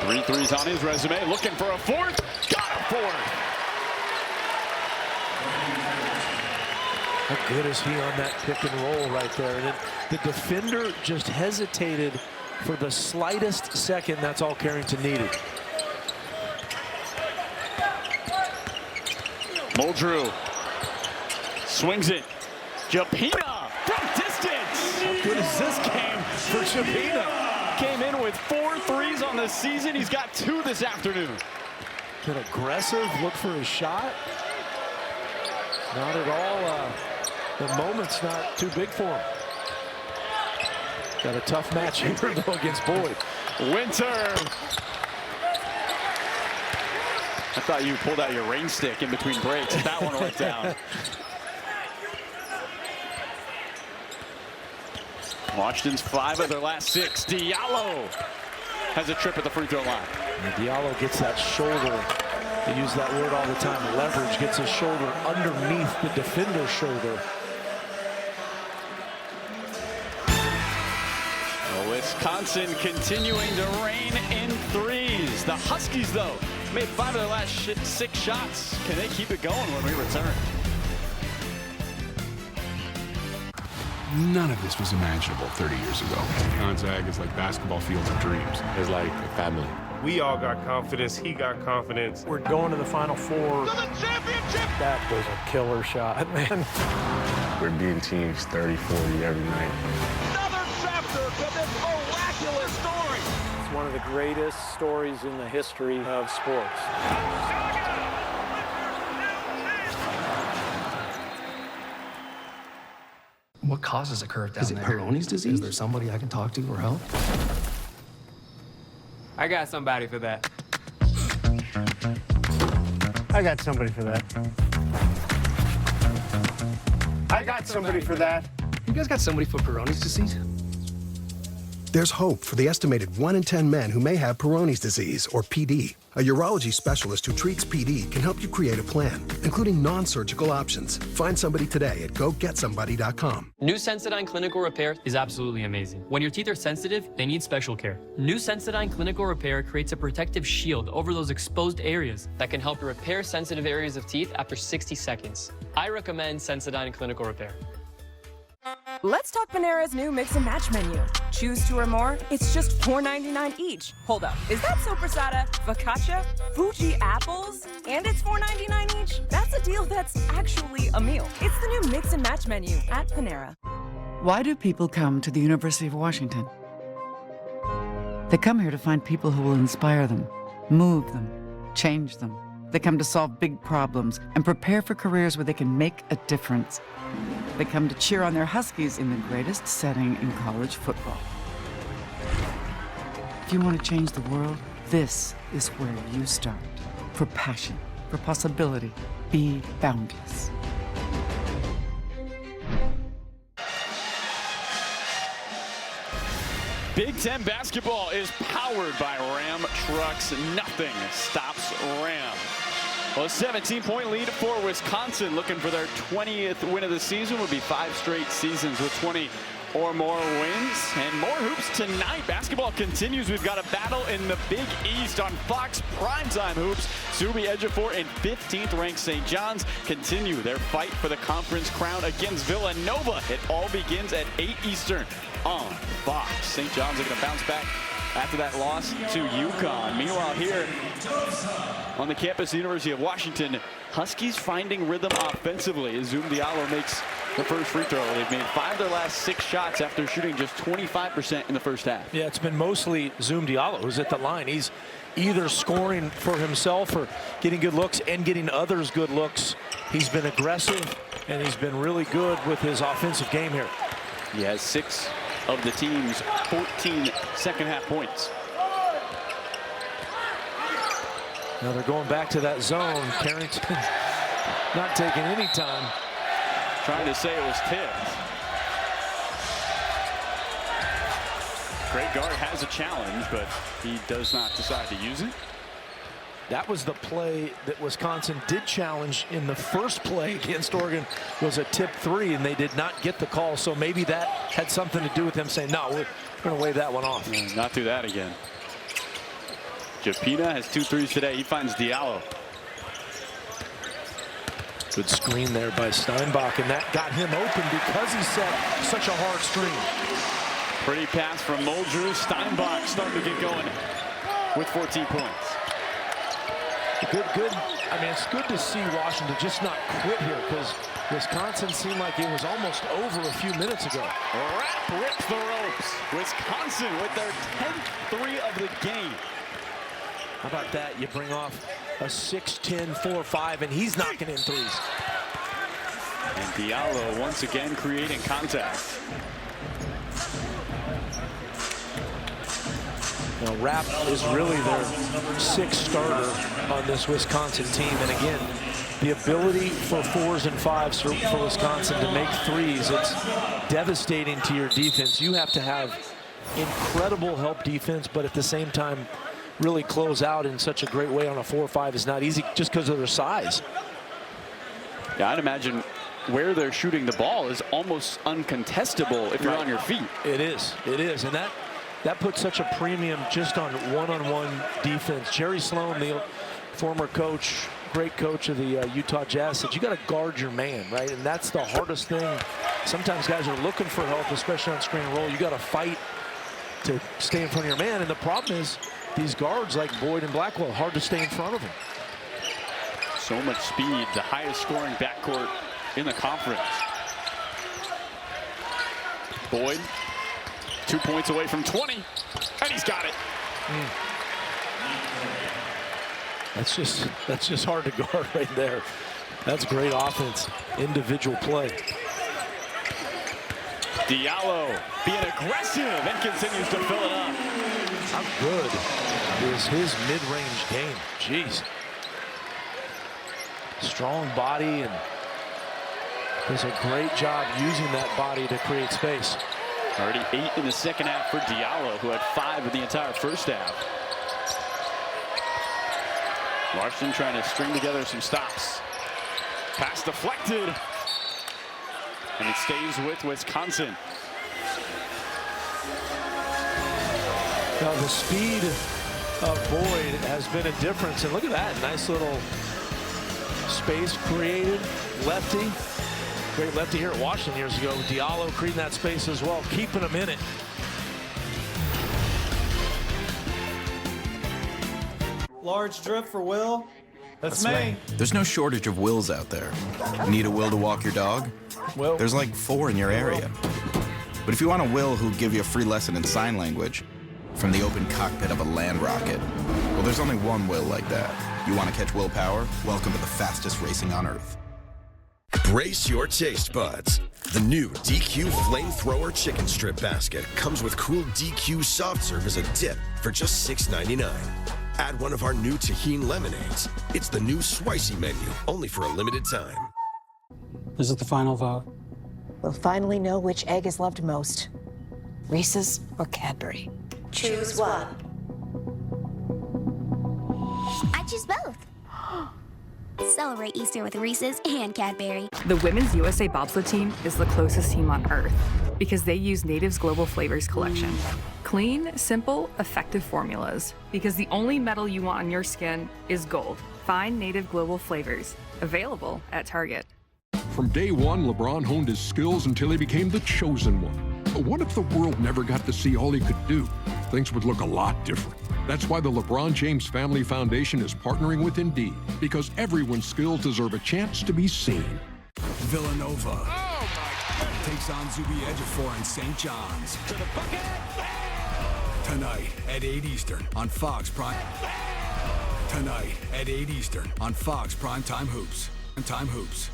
3 threes on his resume, looking for a fourth. Got a fourth. How good is he on that pick and roll right there? And the defender just hesitated for the slightest second. That's all Carrington needed. Muldrew swings it. Japina from distance. How good is this game for Japina? Came in with 4 threes on the season. He's got 2 this afternoon. Been aggressive, look for his shot. Not at all. The moment's not too big for him. Got a tough match here though against Boyd. Winter. I thought you pulled out your rain stick in between breaks. That one went down. Washington's 5 of their last 6. Diallo has a trip at the free throw line. And Diallo gets that shoulder. They use that word all the time. Leverage, gets his shoulder underneath the defender's shoulder. Wisconsin continuing to reign in threes. The Huskies, though, made 5 of their last 6 shots. Can they keep it going when we return? None of this was imaginable 30 years ago. Gonzaga is like basketball fields of dreams. It's like a family. We all got confidence. He got confidence. We're going to the Final Four. To the championship! That was a killer shot, man. We're beating teams 30, 40 every night. Another chapter to this miraculous story. It's one of the greatest stories in the history of sports. What causes a curve down there? Is it Peyronie's disease? Is there somebody I can talk to or help? I got somebody for that. I got somebody for that. I got somebody for that. You guys got somebody for Peyronie's disease? There's hope for the estimated 1 in 10 men who may have Peyronie's disease, or PD. A urology specialist who treats PD can help you create a plan, including non-surgical options. Find somebody today at GoGetSomebody.com. New Sensodyne Clinical Repair is absolutely amazing. When your teeth are sensitive, they need special care. New Sensodyne Clinical Repair creates a protective shield over those exposed areas that can help repair sensitive areas of teeth after 60 seconds. I recommend Sensodyne Clinical Repair. Let's talk Panera's new Mix and Match menu. Choose 2 or more, it's just $4.99 each. Hold up, is that Soprasada, Focaccia, Fuji apples, and it's $4.99 each? That's a deal that's actually a meal. It's the new Mix and Match menu at Panera. Why do people come to the University of Washington? They come here to find people who will inspire them, move them, change them. They come to solve big problems and prepare for careers where they can make a difference. They come to cheer on their Huskies in the greatest setting in college football. If you want to change the world, this is where you start. For passion, for possibility, be boundless. Big Ten basketball is powered by Ram Trucks. Nothing stops Ram. Well, a 17-point lead for Wisconsin, looking for their 20th win of the season. Would be 5 straight seasons with 20 or more wins. And more hoops tonight. Basketball continues. We've got a battle in the Big East on Fox Primetime Hoops. Subi Ejiofor and 15th ranked St. John's continue their fight for the conference crown against Villanova. It all begins at 8 Eastern on Fox. St. John's are going to bounce back after that loss to UConn. Meanwhile, here on the campus of the University of Washington, Huskies finding rhythm offensively as Zoom Diallo makes the first free throw. They've made 5 of their last 6 shots after shooting just 25% in the first half. Yeah, it's been mostly Zoom Diallo who's at the line. He's either scoring for himself or getting good looks and getting others good looks. He's been aggressive and he's been really good with his offensive game here. He has 6 of the team's 14 second half points. Now they're going back to that zone. Carrington not taking any time. Trying to say it was tipped. Greg Gard has a challenge, but he does not decide to use it. That was the play that Wisconsin did challenge in the first play against Oregon, was a tip 3, and they did not get the call. So maybe that had something to do with them saying, no, we're going to wave that one off. Not do that again. Japina has 2 threes today. He finds Diallo. Good screen there by Steinbach, and that got him open because he set such a hard screen. Pretty pass from Muldrew. Steinbach starting to get going with 14 points. Good. I mean, it's good to see Washington just not quit here, because Wisconsin seemed like it was almost over a few minutes ago. Rapp rips the ropes. Wisconsin with their 10th 3 of the game. How about that? You bring off a 6-10, 4-5, and he's knocking in threes. And Diallo once again creating contact. Now, Rapp is really their 6th starter on this Wisconsin team. And again, the ability for 4s and 5s for Wisconsin to make threes, it's devastating to your defense. You have to have incredible help defense, but at the same time, really close out in such a great way on a 4-5 is not easy just because of their size. Yeah, I'd imagine where they're shooting the ball is almost uncontestable if you're on your feet. It is, and that puts such a premium just on one-on-one defense. Jerry Sloan, the former coach, great coach of the Utah Jazz, said you got to guard your man, right? And that's the hardest thing. Sometimes guys are looking for help, especially on screen and roll. You got to fight to stay in front of your man, and the problem is these guards like Boyd and Blackwell, hard to stay in front of them. So much speed, the highest scoring backcourt in the conference. Boyd, 2 points away from 20, and he's got it. That's just hard to guard right there. That's great offense, individual play. Diallo being aggressive and continues to fill it up. How good is his mid-range game? Jeez. Strong body, and does a great job using that body to create space. Already 8 in the second half for Diallo, who had 5 in the entire first half. Larson trying to string together some stops. Pass deflected. And it stays with Wisconsin. Now the speed of Boyd has been a difference. And look at that, nice little space created. Lefty. Great lefty here at Washington years ago. Diallo creating that space as well, keeping him in it. Large drift for Will. That's me. There's no shortage of Wills out there. Need a Will to walk your dog? Well, there's like 4 in your area. But if you want a Will who'll give you a free lesson in sign language from the open cockpit of a land rocket, well, there's only one Will like that. You want to catch willpower? Welcome to the fastest racing on Earth. Brace your taste buds. The new DQ Flamethrower Chicken Strip Basket comes with cool DQ soft serve as a dip for just $6.99. Add one of our new Tajin lemonades. It's the new Swicy menu, only for a limited time. Is it the final vote? We'll finally know which egg is loved most. Reese's or Cadbury. Choose one. I choose both. Celebrate Easter with Reese's and Cadbury. The Women's USA Bobsled team is the closest team on Earth because they use Native's Global Flavors collection. Clean, simple, effective formulas. Because the only metal you want on your skin is gold. Find Native Global Flavors. Available at Target. From day one, LeBron honed his skills until he became the chosen one. But what if the world never got to see all he could do? Things would look a lot different. That's why the LeBron James Family Foundation is partnering with Indeed, because everyone's skills deserve a chance to be seen. Villanova takes on Zuby Ejiofor in St. John's. To the bucket. Tonight at 8 Eastern on Fox Prime. Tonight at 8 Eastern on Fox Primetime Hoops. Time Hoops.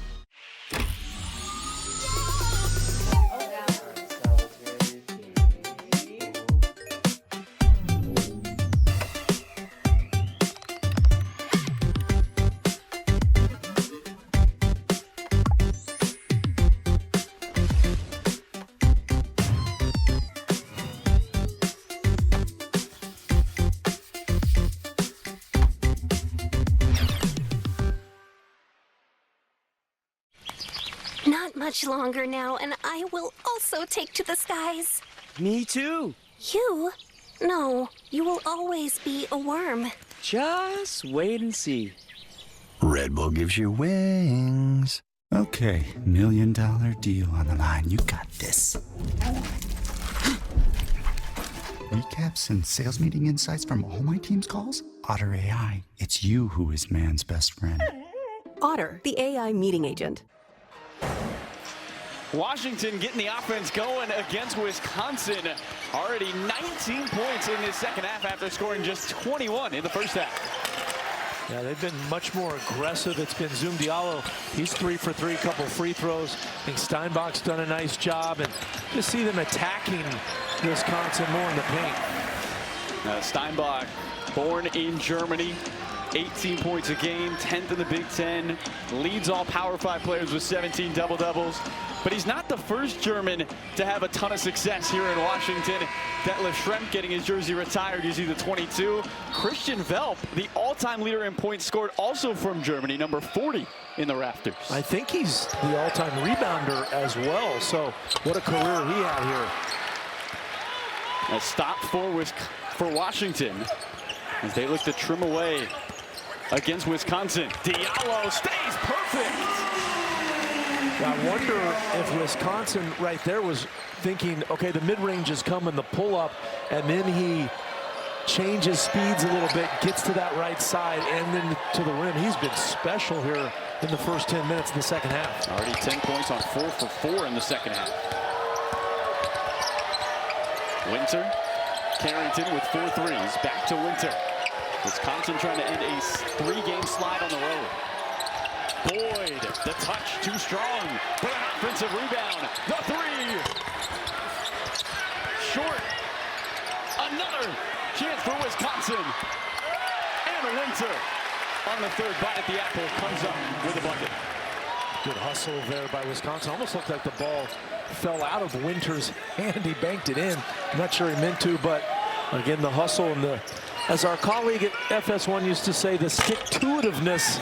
Not much longer now, and I will also take to the skies. Me too. You? No, you will always be a worm. Just wait and see. Red Bull gives you wings. Okay, $1 million deal on the line. You got this. Recaps and sales meeting insights from all my team's calls? Otter AI. It's you who is man's best friend. Otter, the AI meeting agent. Washington getting the offense going against Wisconsin. Already 19 points in this second half after scoring just 21 in the first half. Yeah, they've been much more aggressive. It's been Zoom Diallo. He's 3 for 3, couple free throws. I think Steinbach's done a nice job. And just see them attacking Wisconsin more in the paint. Steinbach, born in Germany. 18 points a game, 10th in the Big Ten, leads all Power 5 players with 17 double-doubles. But he's not the first German to have a ton of success here in Washington. Detlef Schrempf getting his jersey retired. You see the 22. Christian Velp, the all-time leader in points scored, also from Germany, number 40 in the Raptors. I think he's the all-time rebounder as well. So what a career he had here. A stop for Washington as they look to trim away against Wisconsin. Diallo stays perfect. I wonder if Wisconsin right there was thinking, okay, the mid-range is coming, the pull-up, and then he changes speeds a little bit, gets to that right side, and then to the rim. He's been special here in the first 10 minutes of the second half. Already 10 points on 4 for 4 in the second half. Winter, Carrington with 4 threes. Back to Winter. Wisconsin trying to end a 3-game slide on the road. Boyd, the touch too strong, but an offensive rebound. The 3. Short. Another chance for Wisconsin. And Winter on the 3rd bite at the apple comes up with a bucket. Good hustle there by Wisconsin. Almost looked like the ball fell out of Winter's hand. He banked it in. I'm not sure he meant to, but again, the hustle and the, as our colleague at FS1 used to say, the stick-to-itiveness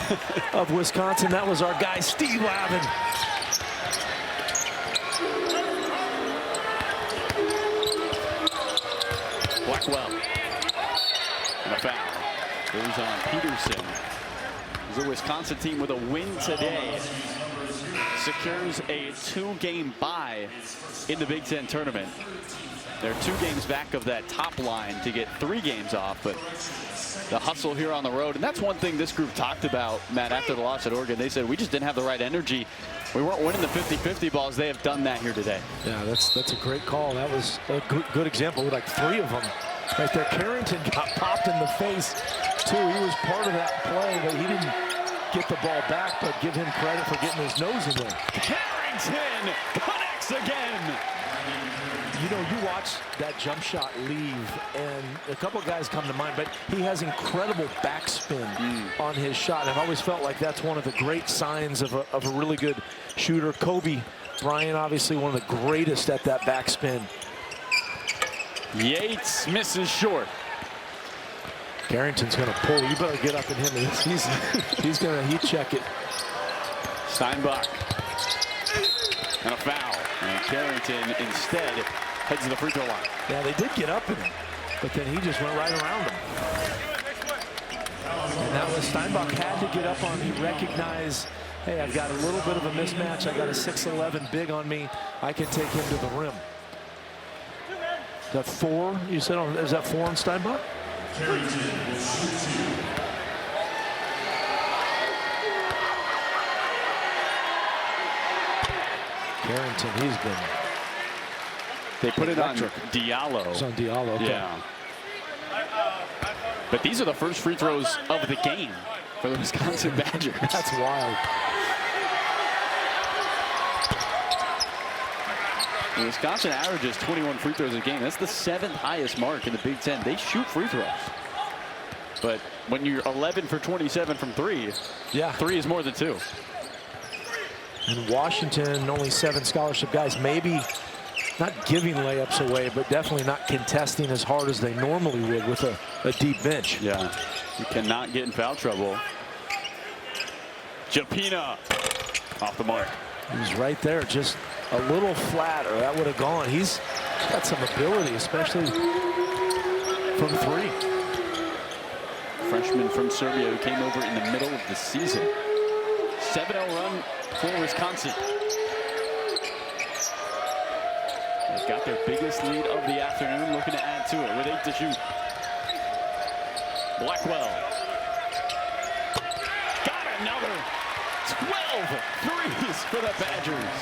of Wisconsin. That was our guy, Steve Lavin. Blackwell. And a foul. Goes on Peterson. The Wisconsin team with a win today secures a 2-game bye in the Big Ten tournament. They're 2 games back of that top line to get 3 games off, but the hustle here on the road. And that's one thing this group talked about, Matt, after the loss at Oregon. They said, we just didn't have the right energy. We weren't winning the 50-50 balls. They have done that here today. Yeah, that's a great call. That was a good example with like 3 of them right there. Carrington got popped in the face, too. He was part of that play, but he didn't get the ball back, but give him credit for getting his nose in there. Carrington connects again. You know, you watch that jump shot leave, and a couple of guys come to mind, but he has incredible backspin on his shot. And I've always felt like that's one of the great signs of a really good shooter. Kobe Bryant, obviously one of the greatest at that backspin. Yates misses short. Carrington's going to pull. You better get up in him. He's going to heat check it. Steinbach. And a foul. And Carrington instead heads to the free throw line. Yeah, they did get up in him, but then he just went right around him. And that was Steinbach had to get up on him. He recognized, hey, I've got a little bit of a mismatch. I got a 6'11" big on me. I can take him to the rim. Is that 4? You said, is that 4 on Steinbach? Carrington, he's been. They put it on Diallo. It's on Diallo. Okay. Yeah. But these are the first free throws of the game for the Wisconsin Badgers. That's wild. The Wisconsin averages 21 free throws a game. That's the 7th highest mark in the Big Ten. They shoot free throws. But when you're 11 for 27 from 3, yeah, 3 is more than 2. And Washington, only 7 scholarship guys, maybe not giving layups away, but definitely not contesting as hard as they normally would with a deep bench. Yeah, you cannot get in foul trouble. Japina off the mark. He was right there, just a little flat, or that would have gone. He's got some ability, especially from 3. Freshman from Serbia who came over in the middle of the season. 7-0 run for Wisconsin. They've got their biggest lead of the afternoon, looking to add to it with 8 to shoot. Blackwell. Got another 12 threes for the Badgers.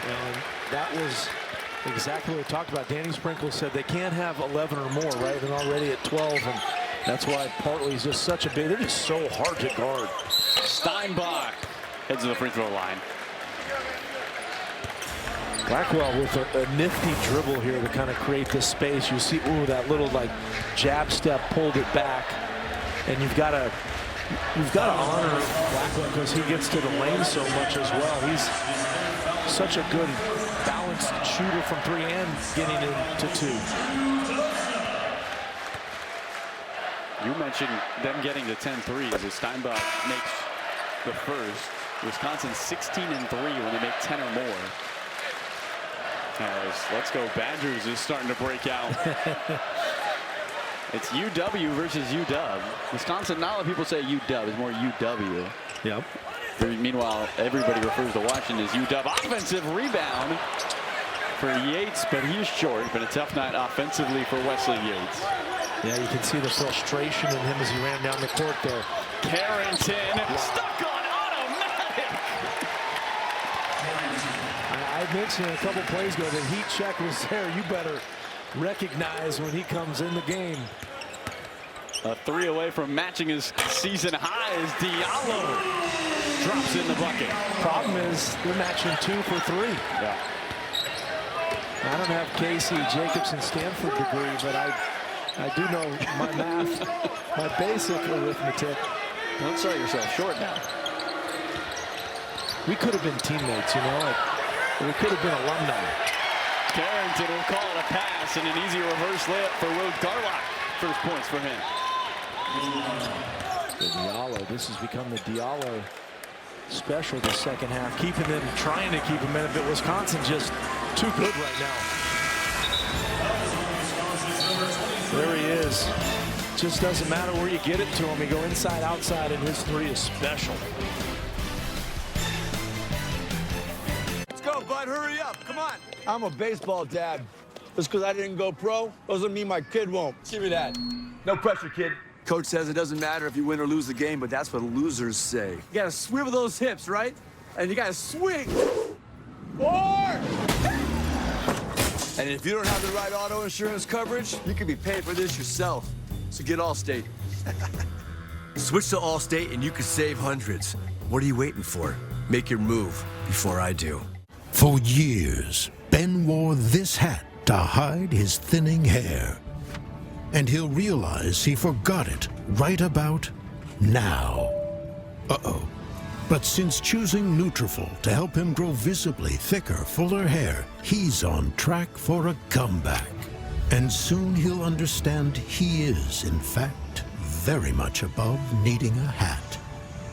And that was exactly what we talked about. Danny Sprinkle said they can't have 11 or more, right? They're already at 12, and that's why Partly's just such a big, they're just so hard to guard. Steinbach heads to the free throw line. Blackwell with a nifty dribble here to kind of create this space. You see, ooh, that little like jab step pulled it back, and you've got to honor Blackwell because he gets to the lane so much as well. He's such a good balanced shooter from 3 and getting into 2. You mentioned them getting to 10 threes as Steinbach makes the first. Wisconsin 16-3 when they make 10 or more. As Let's Go Badgers is starting to break out. It's UW versus UW. Wisconsin, not a lot of people say UW, it's more UW. Yep. Meanwhile, everybody refers to Washington as UW. Offensive rebound for Yates, but he's short. Been a tough night offensively for Wesley Yates. Yeah, you can see the frustration in him as he ran down the court there. Carrington stuck on automatic. I mentioned a couple plays ago that heat check was there. You better recognize when he comes in the game. A 3 away from matching his season high as Diallo drops in the bucket. Problem is they're matching 2 for 3. Yeah. I don't have Casey Jacobson Stanford degree, but I do know my math, my basic arithmetic. Don't sell yourself short now. We could have been teammates, you know. We could have been alumni. Carrington will call it a pass and an easy reverse layup for Will Garlock. First points for him. Diallo, this has become the Diallo special the second half, keeping them, trying to keep him in it, but Wisconsin just too good right now. There he is. Just doesn't matter where you get it to him. You go inside, outside, and his 3 is special. Let's go, bud. Hurry up. Come on. I'm a baseball dad. Just because I didn't go pro doesn't mean my kid won't. Give me that. No pressure, kid. Coach says it doesn't matter if you win or lose the game, but that's what losers say. You got to swivel those hips, right? And you got to swing. 4! And if you don't have the right auto insurance coverage, you could be paying for this yourself. So get Allstate. Switch to Allstate and you could save hundreds. What are you waiting for? Make your move before I do. For years, Ben wore this hat to hide his thinning hair. And he'll realize he forgot it right about now. Uh-oh. But since choosing Nutrafol to help him grow visibly thicker, fuller hair, he's on track for a comeback. And soon he'll understand he is, in fact, very much above needing a hat.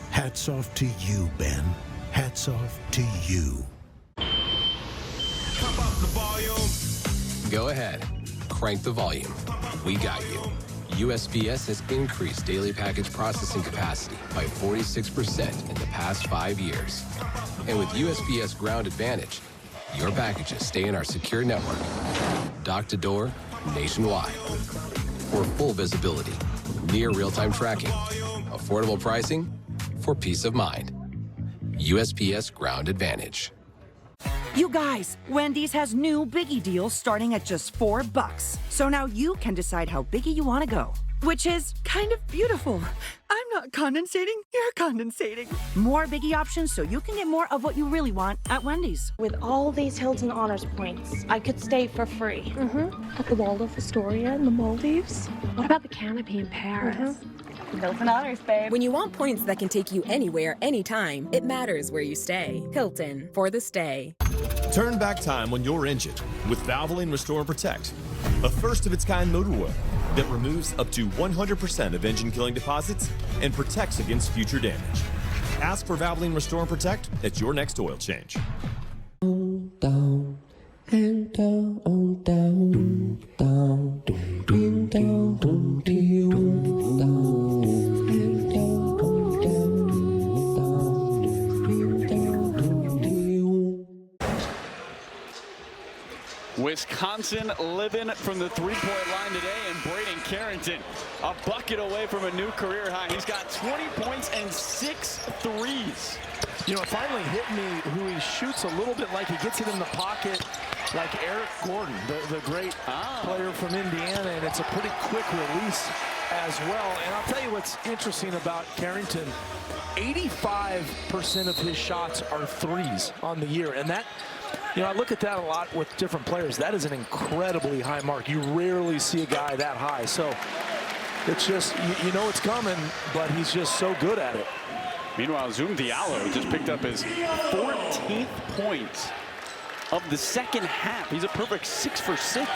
Hats off to you, Ben. Hats off to you. Pump up the volume. Go ahead. Crank the volume. We got you. USPS has increased daily package processing capacity by 46% in the past 5 years. And with USPS Ground Advantage, your packages stay in our secure network, dock to door, nationwide. For full visibility, near real-time tracking, affordable pricing, for peace of mind. USPS Ground Advantage. You guys, Wendy's has new Biggie deals starting at just $4. So now you can decide how biggie you want to go, which is kind of beautiful. I'm not condensating, you're condensating. More Biggie options so you can get more of what you really want at Wendy's. With all these Hilton Honors points, I could stay for free. At the Waldorf Astoria in the Maldives. What about the Canopy in Paris? Hilton Honors, babe. When you want points that can take you anywhere, anytime, it matters where you stay. Hilton, for the stay. Turn back time on your engine with Valvoline Restore and Protect, a first-of-its-kind motor oil that removes up to 100% of engine-killing deposits and protects against future damage. Ask for Valvoline Restore and Protect at your next oil change. Down and down, down, down, down, down. Wisconsin living from the three-point line today, and Braden Carrington a bucket away from a new career high. He's got 20 points and 6 threes. You know, it finally hit me who he shoots a little bit like he gets it in the pocket, like Eric Gordon, the great player from Indiana, and it's a pretty quick release as well. And I'll tell you what's interesting about Carrington, 85% of his shots are threes on the year, and that, you know, I look at that a lot with different players. That is an incredibly high mark. You rarely see a guy that high. So it's just, you know it's coming, but he's just so good at it. Meanwhile, Zoom Diallo just picked up his 14th point of the second half. He's a perfect 6 for 6.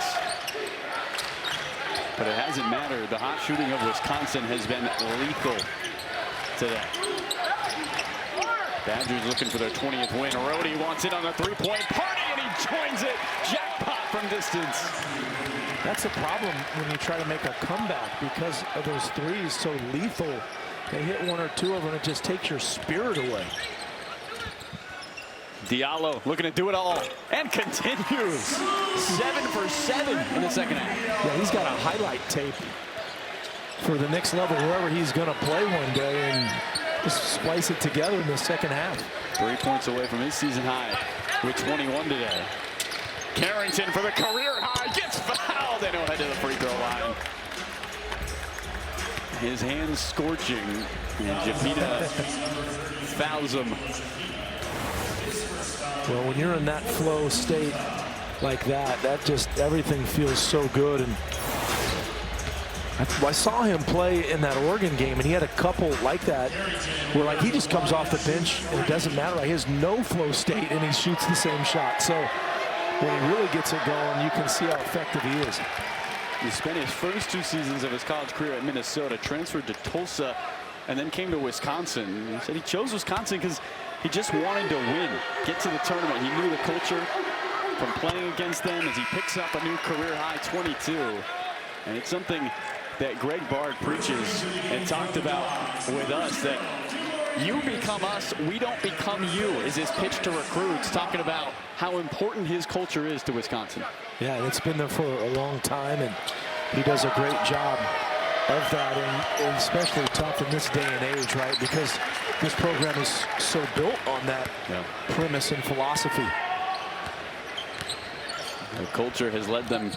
But it hasn't mattered. The hot shooting of Wisconsin has been lethal today. Badgers looking for their 20th win. Rhodey wants it on a three-point party, and he joins it. Jackpot from distance. That's the problem when you try to make a comeback, because of those threes so lethal. They hit one or two of them, and it just takes your spirit away. Diallo looking to do it all, and continues. 7 for 7 in the second half. Yeah, he's got a highlight tape for the next level, wherever he's going to play one day, and just splice it together in the second half. 3 points away from his season high with 21 today. Carrington for the career high, gets fouled, and he'll head to the free throw line. His hands scorching, and Japita fouls him. Well, when you're in that flow state like that just, everything feels so good. And I saw him play in that Oregon game, and he had a couple like that where, like, he just comes off the bench and it doesn't matter. Like, he has no flow state and he shoots the same shot. So when he really gets it going, you can see how effective he is. He spent his first 2 seasons of his college career at Minnesota, transferred to Tulsa, and then came to Wisconsin. He said he chose Wisconsin because he just wanted to win, get to the tournament. He knew the culture from playing against them as he picks up a new career high 22. And it's something that Greg Bard preaches and talked about with us, that you become us, we don't become you, is his pitch to recruits, talking about how important his culture is to Wisconsin. Yeah, it's been there for a long time, and he does a great job of that, and especially tough in this day and age, right? Because this program is so built on that premise and philosophy. The culture has led them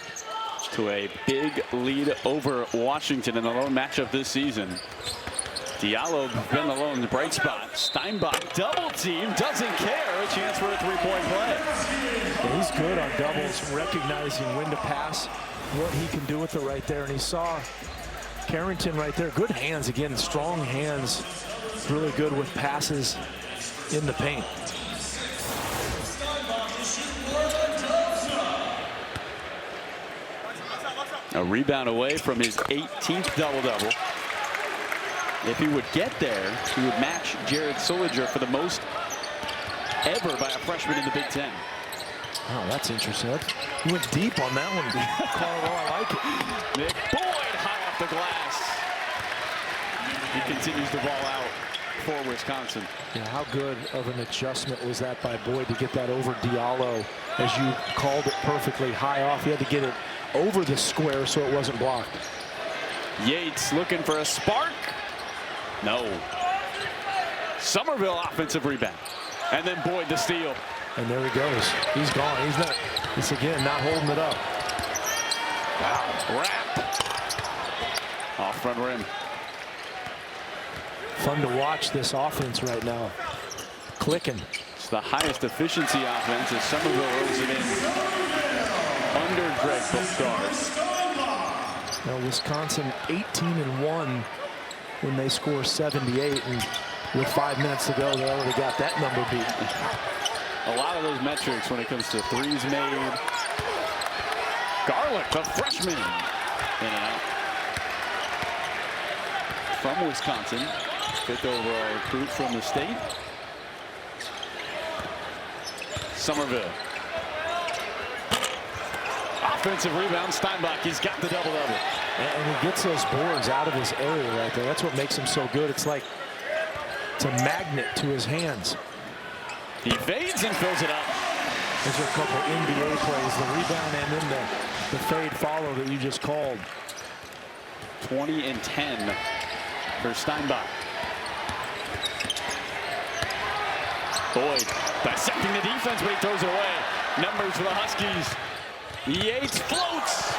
to a big lead over Washington in the lone matchup this season. Diallo been the lone bright spot. Steinbach double team, doesn't care. A chance for a three-point play. Yeah, he's good on doubles, recognizing when to pass, what he can do with it right there. And he saw Carrington right there. Good hands again, strong hands. Really good with passes in the paint. A rebound away from his 18th double-double. If he would get there, he would match Jared Sullinger for the most ever by a freshman in the Big Ten. Oh, that's interesting. He went deep on that one. Carl, I like it. Nick Boyd high off the glass. He continues to ball out for Wisconsin. Yeah, how good of an adjustment was that by Boyd to get that over Diallo, as you called it perfectly, high off. He had to get it over the square so it wasn't blocked. Yates looking for a spark. No. Somerville offensive rebound. And then Boyd the steal. And there he goes. He's gone. He's not, this again, not holding it up. Wow. Wrap. Off front rim. Fun to watch this offense right now. Clicking. It's the highest efficiency offense as Somerville rolls it in under Greg Bard. Now Wisconsin 18-1 when they score 78, and with 5 minutes to go, they already got that number beat. A lot of those metrics when it comes to threes made. Garlick, the freshman, in and out. From Wisconsin, 5th overall recruit from the state. Somerville. Offensive rebound, Steinbach, he's got the double-double. And he gets those boards out of his area right there. That's what makes him so good. It's like, it's a magnet to his hands. He fades and fills it up. Those are a couple NBA plays, the rebound and then the fade follow that you just called. 20 and 10 for Steinbach. Boyd dissecting the defense, but he throws it away. Numbers for the Huskies. Yates floats.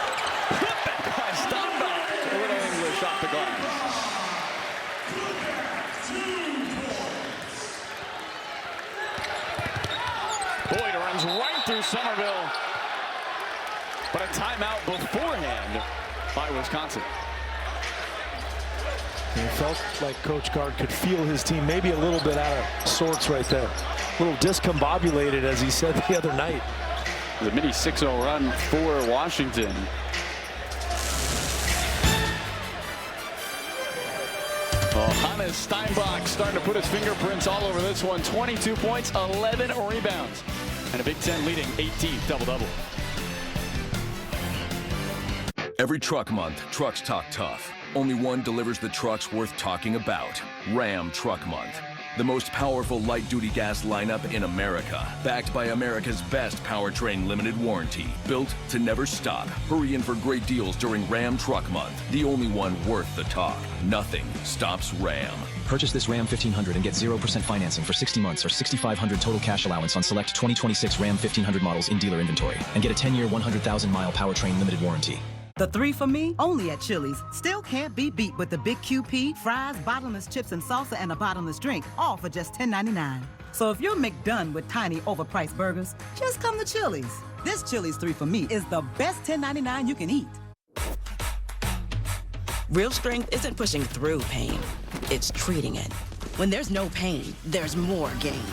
Put back by Steinbach. A little English off the glass. Boyd runs right through Somerville. But a timeout beforehand by Wisconsin. It felt like Coach Gard could feel his team maybe a little bit out of sorts right there. A little discombobulated, as he said the other night. The mini 6-0 run for Washington. Well, Hannes Steinbach starting to put his fingerprints all over this one. 22 points, 11 rebounds, and a Big Ten leading 18th double-double. Every truck month, trucks talk tough. Only one delivers the trucks worth talking about. Ram Truck Month. The most powerful light-duty gas lineup in America. Backed by America's best powertrain limited warranty. Built to never stop. Hurry in for great deals during Ram Truck Month. The only one worth the talk. Nothing stops Ram. Purchase this Ram 1500 and get 0% financing for 60 months or $6,500 total cash allowance on select 2026 Ram 1500 models in dealer inventory. And get a 10-year, 100,000-mile powertrain limited warranty. The 3 for Me, only at Chili's. Still can't be beat with the Big QP, fries, bottomless chips and salsa, and a bottomless drink, all for just $10.99. So if you're McDone with tiny, overpriced burgers, just come to Chili's. This Chili's 3 for Me is the best $10.99 you can eat. Real strength isn't pushing through pain, it's treating it. When there's no pain, there's more gain.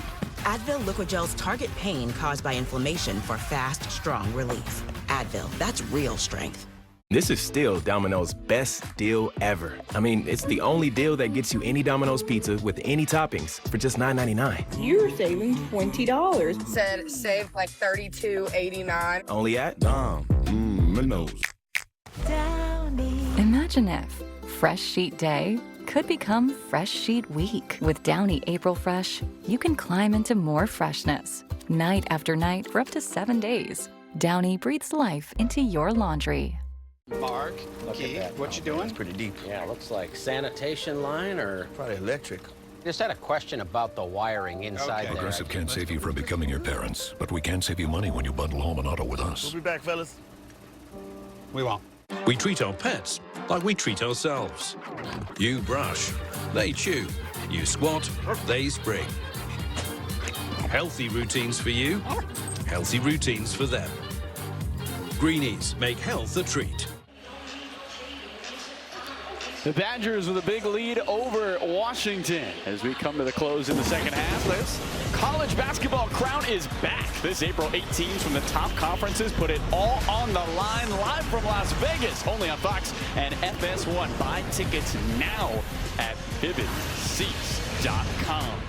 Advil Liquid Gel's target pain caused by inflammation for fast, strong relief. Advil, that's real strength. This is still Domino's best deal ever. I mean, it's the only deal that gets you any Domino's pizza with any toppings for just $9.99. You're saving $20. Said save like $32.89. Only at Domino's. Imagine if Fresh Sheet Day could become Fresh Sheet Week. With Downy April Fresh, you can climb into more freshness, night after night for up to 7 days. Downy breathes life into your laundry. Mark, Keith, what you doing? It's pretty deep. Yeah, looks like sanitation line or probably electric. Just had a question about the wiring inside there. Progressive can't save you from becoming your parents, but we can save you money when you bundle home and auto with us. We'll be back, fellas. We won't. We treat our pets like we treat ourselves. You brush, they chew. You squat, they spring. Healthy routines for you, healthy routines for them. Greenies make health a treat. The Badgers with a big lead over Washington as we come to the close in the second half. This college basketball crown is back. This April 8 teams from the top conferences put it all on the line live from Las Vegas, only on Fox and FS1. Buy tickets now at vividseats.com.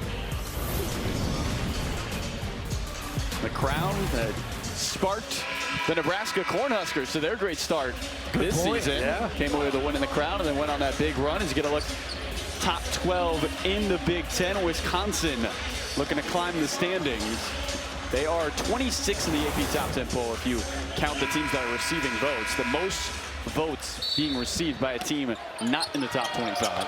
The crown that sparked the Nebraska Cornhuskers to their great start this season. Yeah. Came away with a win in the crown and then went on that big run. As you get a look, top 12 in the Big Ten. Wisconsin looking to climb the standings. They are 26 in the AP Top 10 poll if you count the teams that are receiving votes. The most votes being received by a team not in the top 25.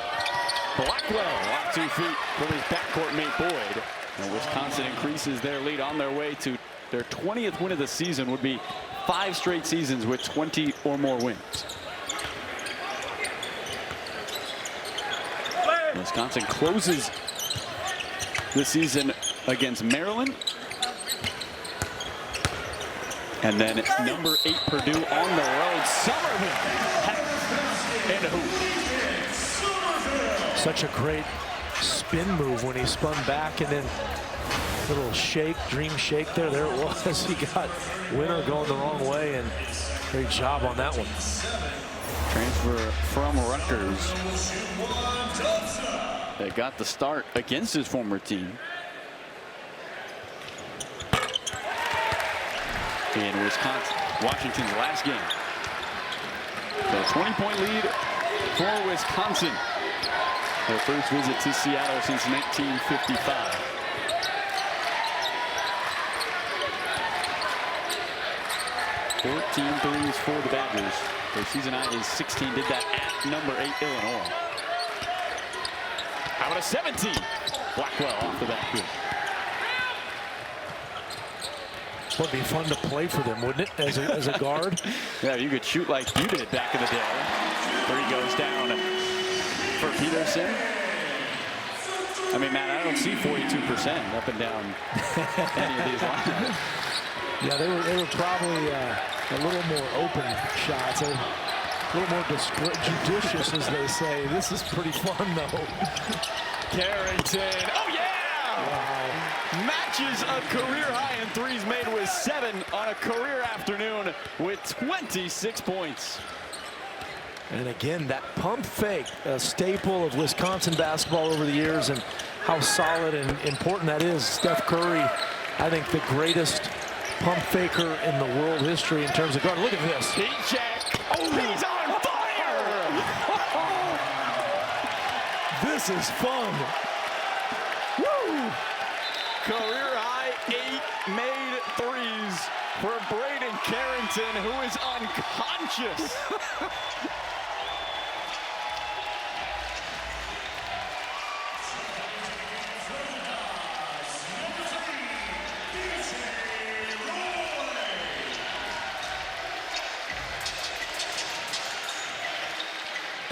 Blackwell off 2 feet from his backcourt mate Boyd. And Wisconsin increases their lead on their way to their 20th win of the season. Would be 5 straight seasons with 20 or more wins. Wisconsin closes the season against Maryland. And then number 8 Purdue on the road. Somerville in a hoop. Such a great spin move when he spun back and then little shake, dream shake there. There it was. He got Winter going the wrong way, and great job on that one. Transfer from Rutgers. They got the start against his former team. In Wisconsin, Washington's last game. So a 20-point lead for Wisconsin. Their first visit to Seattle since 1955. 14 threes for the Badgers. Their season high is 16. Did that at number 8 Illinois. How about a 17? Blackwell off the back. Would be fun to play for them, wouldn't it, as a guard? Yeah, you could shoot like you did back in the day. 3 goes down for Peterson. I mean, Matt, I don't see 42% up and down any of these lines. Yeah, they were probably a little more open shots, a little more judicious, as they say. This is pretty fun, though. Carrington, oh yeah! Wow. Matches a career high in threes made with 7 on a career afternoon with 26 points. And again, that pump fake, a staple of Wisconsin basketball over the years, and how solid and important that is. Steph Curry, I think the greatest pump faker in the world history in terms of guard. Look at this. PJ, oh, he's on fire! This is fun. Woo! Career high 8 made threes for Braden Carrington, who is unconscious.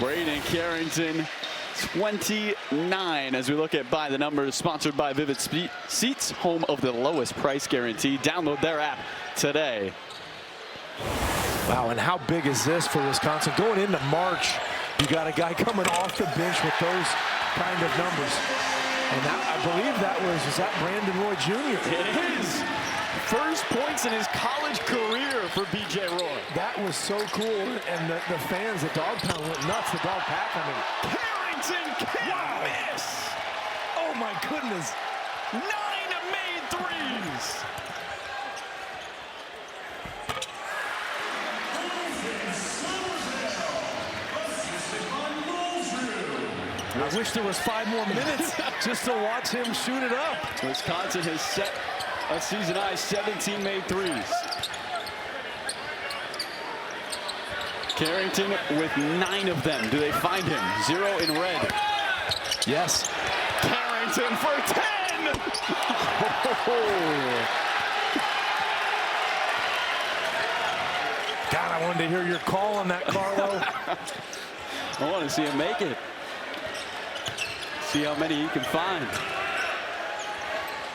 Braden Carrington, 29 as we look at By the Numbers, sponsored by Vivid Seats, home of the lowest price guarantee. Download their app today. Wow, and how big is this for Wisconsin? Going into March, you got a guy coming off the bench with those kind of numbers. And that, I believe that was that Brandon Roy Jr.? It is. First points in his college career for B.J. Roy. That was so cool, and the fans, the dog pound went nuts. The dog pack, I mean. Carrington can't miss. Oh my goodness. 9 made threes. I wish there was 5 more minutes just to watch him shoot it up. Wisconsin has set a season high 17 made threes. Carrington with 9 of them. Do they find him? 0 in red. Yes. Carrington for 10. God, I wanted to hear your call on that, Carlo. I want to see him make it. See how many he can find.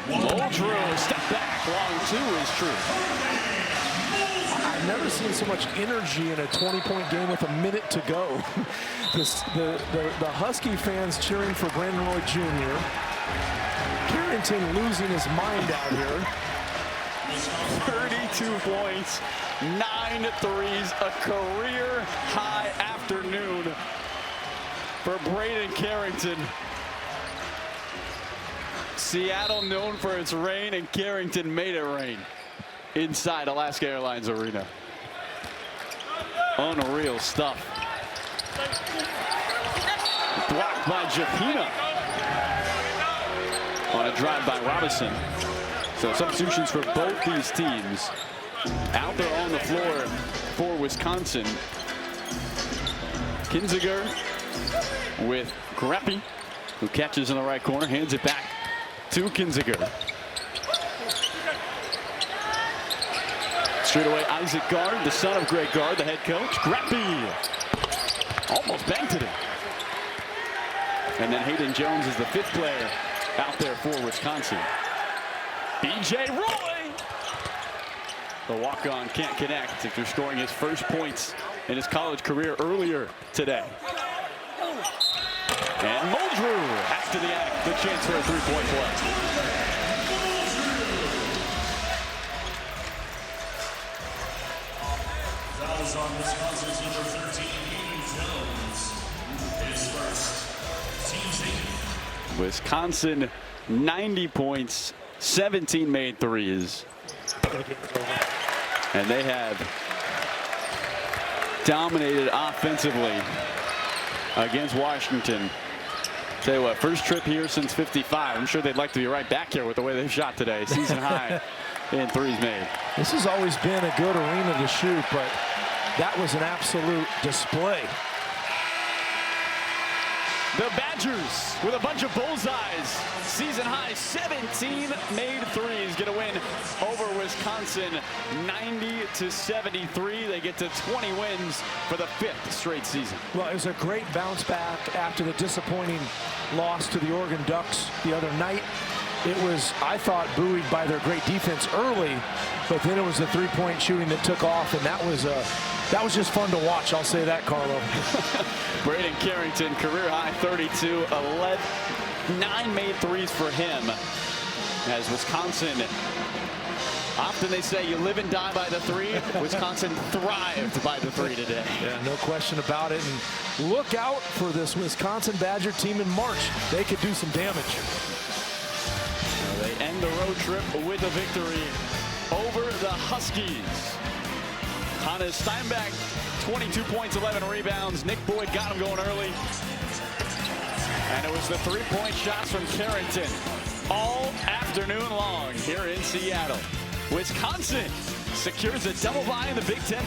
Muldrew, step back, long 2 is true. I've never seen so much energy in a 20-point game with a minute to go. The Husky fans cheering for Brandon Roy Jr. Carrington losing his mind out here. 32 points, 9 threes, a career high afternoon for Braden Carrington. Seattle known for its rain, and Carrington made it rain inside Alaska Airlines Arena. Unreal stuff. Blocked by Japina on a drive by Robinson. So substitutions for both these teams. Out there on the floor for Wisconsin. Kinziger with Greppy, who catches in the right corner, hands it back to Kinziger. Straight away, Isaac Gard, the son of Greg Gard, the head coach. Greppy almost banked it in. And then Hayden Jones is the 5th player out there for Wisconsin. B.J. Roy! The walk-on can't connect after scoring his first points in his college career earlier today. And Muldrew has to the attic, the chance for a 3-point play. Fouls on Wisconsin's number 13, Hayden Jones. His first, team's 8. Wisconsin, 90 points, 17 made threes. And they have dominated offensively against Washington. Tell you what, first trip here since '55. I'm sure they'd like to be right back here with the way they shot today. Season high in threes made. This has always been a good arena to shoot, but that was an absolute display. The Badgers with a bunch of bullseyes. Season high 17 made threes. Get a win over Wisconsin 90-73. They get to 20 wins for the 5th straight season. Well, it was a great bounce back after the disappointing loss to the Oregon Ducks the other night. It was, I thought, buoyed by their great defense early, but then it was the three-point shooting that took off, and that was just fun to watch. I'll say that, Carlo. Braden Carrington, career high 32, 9 made threes for him. As Wisconsin, often they say you live and die by the three. Wisconsin thrived by the three today. Yeah, no question about it. And look out for this Wisconsin Badger team in March. They could do some damage. They end the road trip with a victory over the Huskies. Hannes Steinbach, 22 points, 11 rebounds. Nick Boyd got him going early. And it was the three-point shots from Carrington all afternoon long here in Seattle. Wisconsin secures a double bye in the Big Ten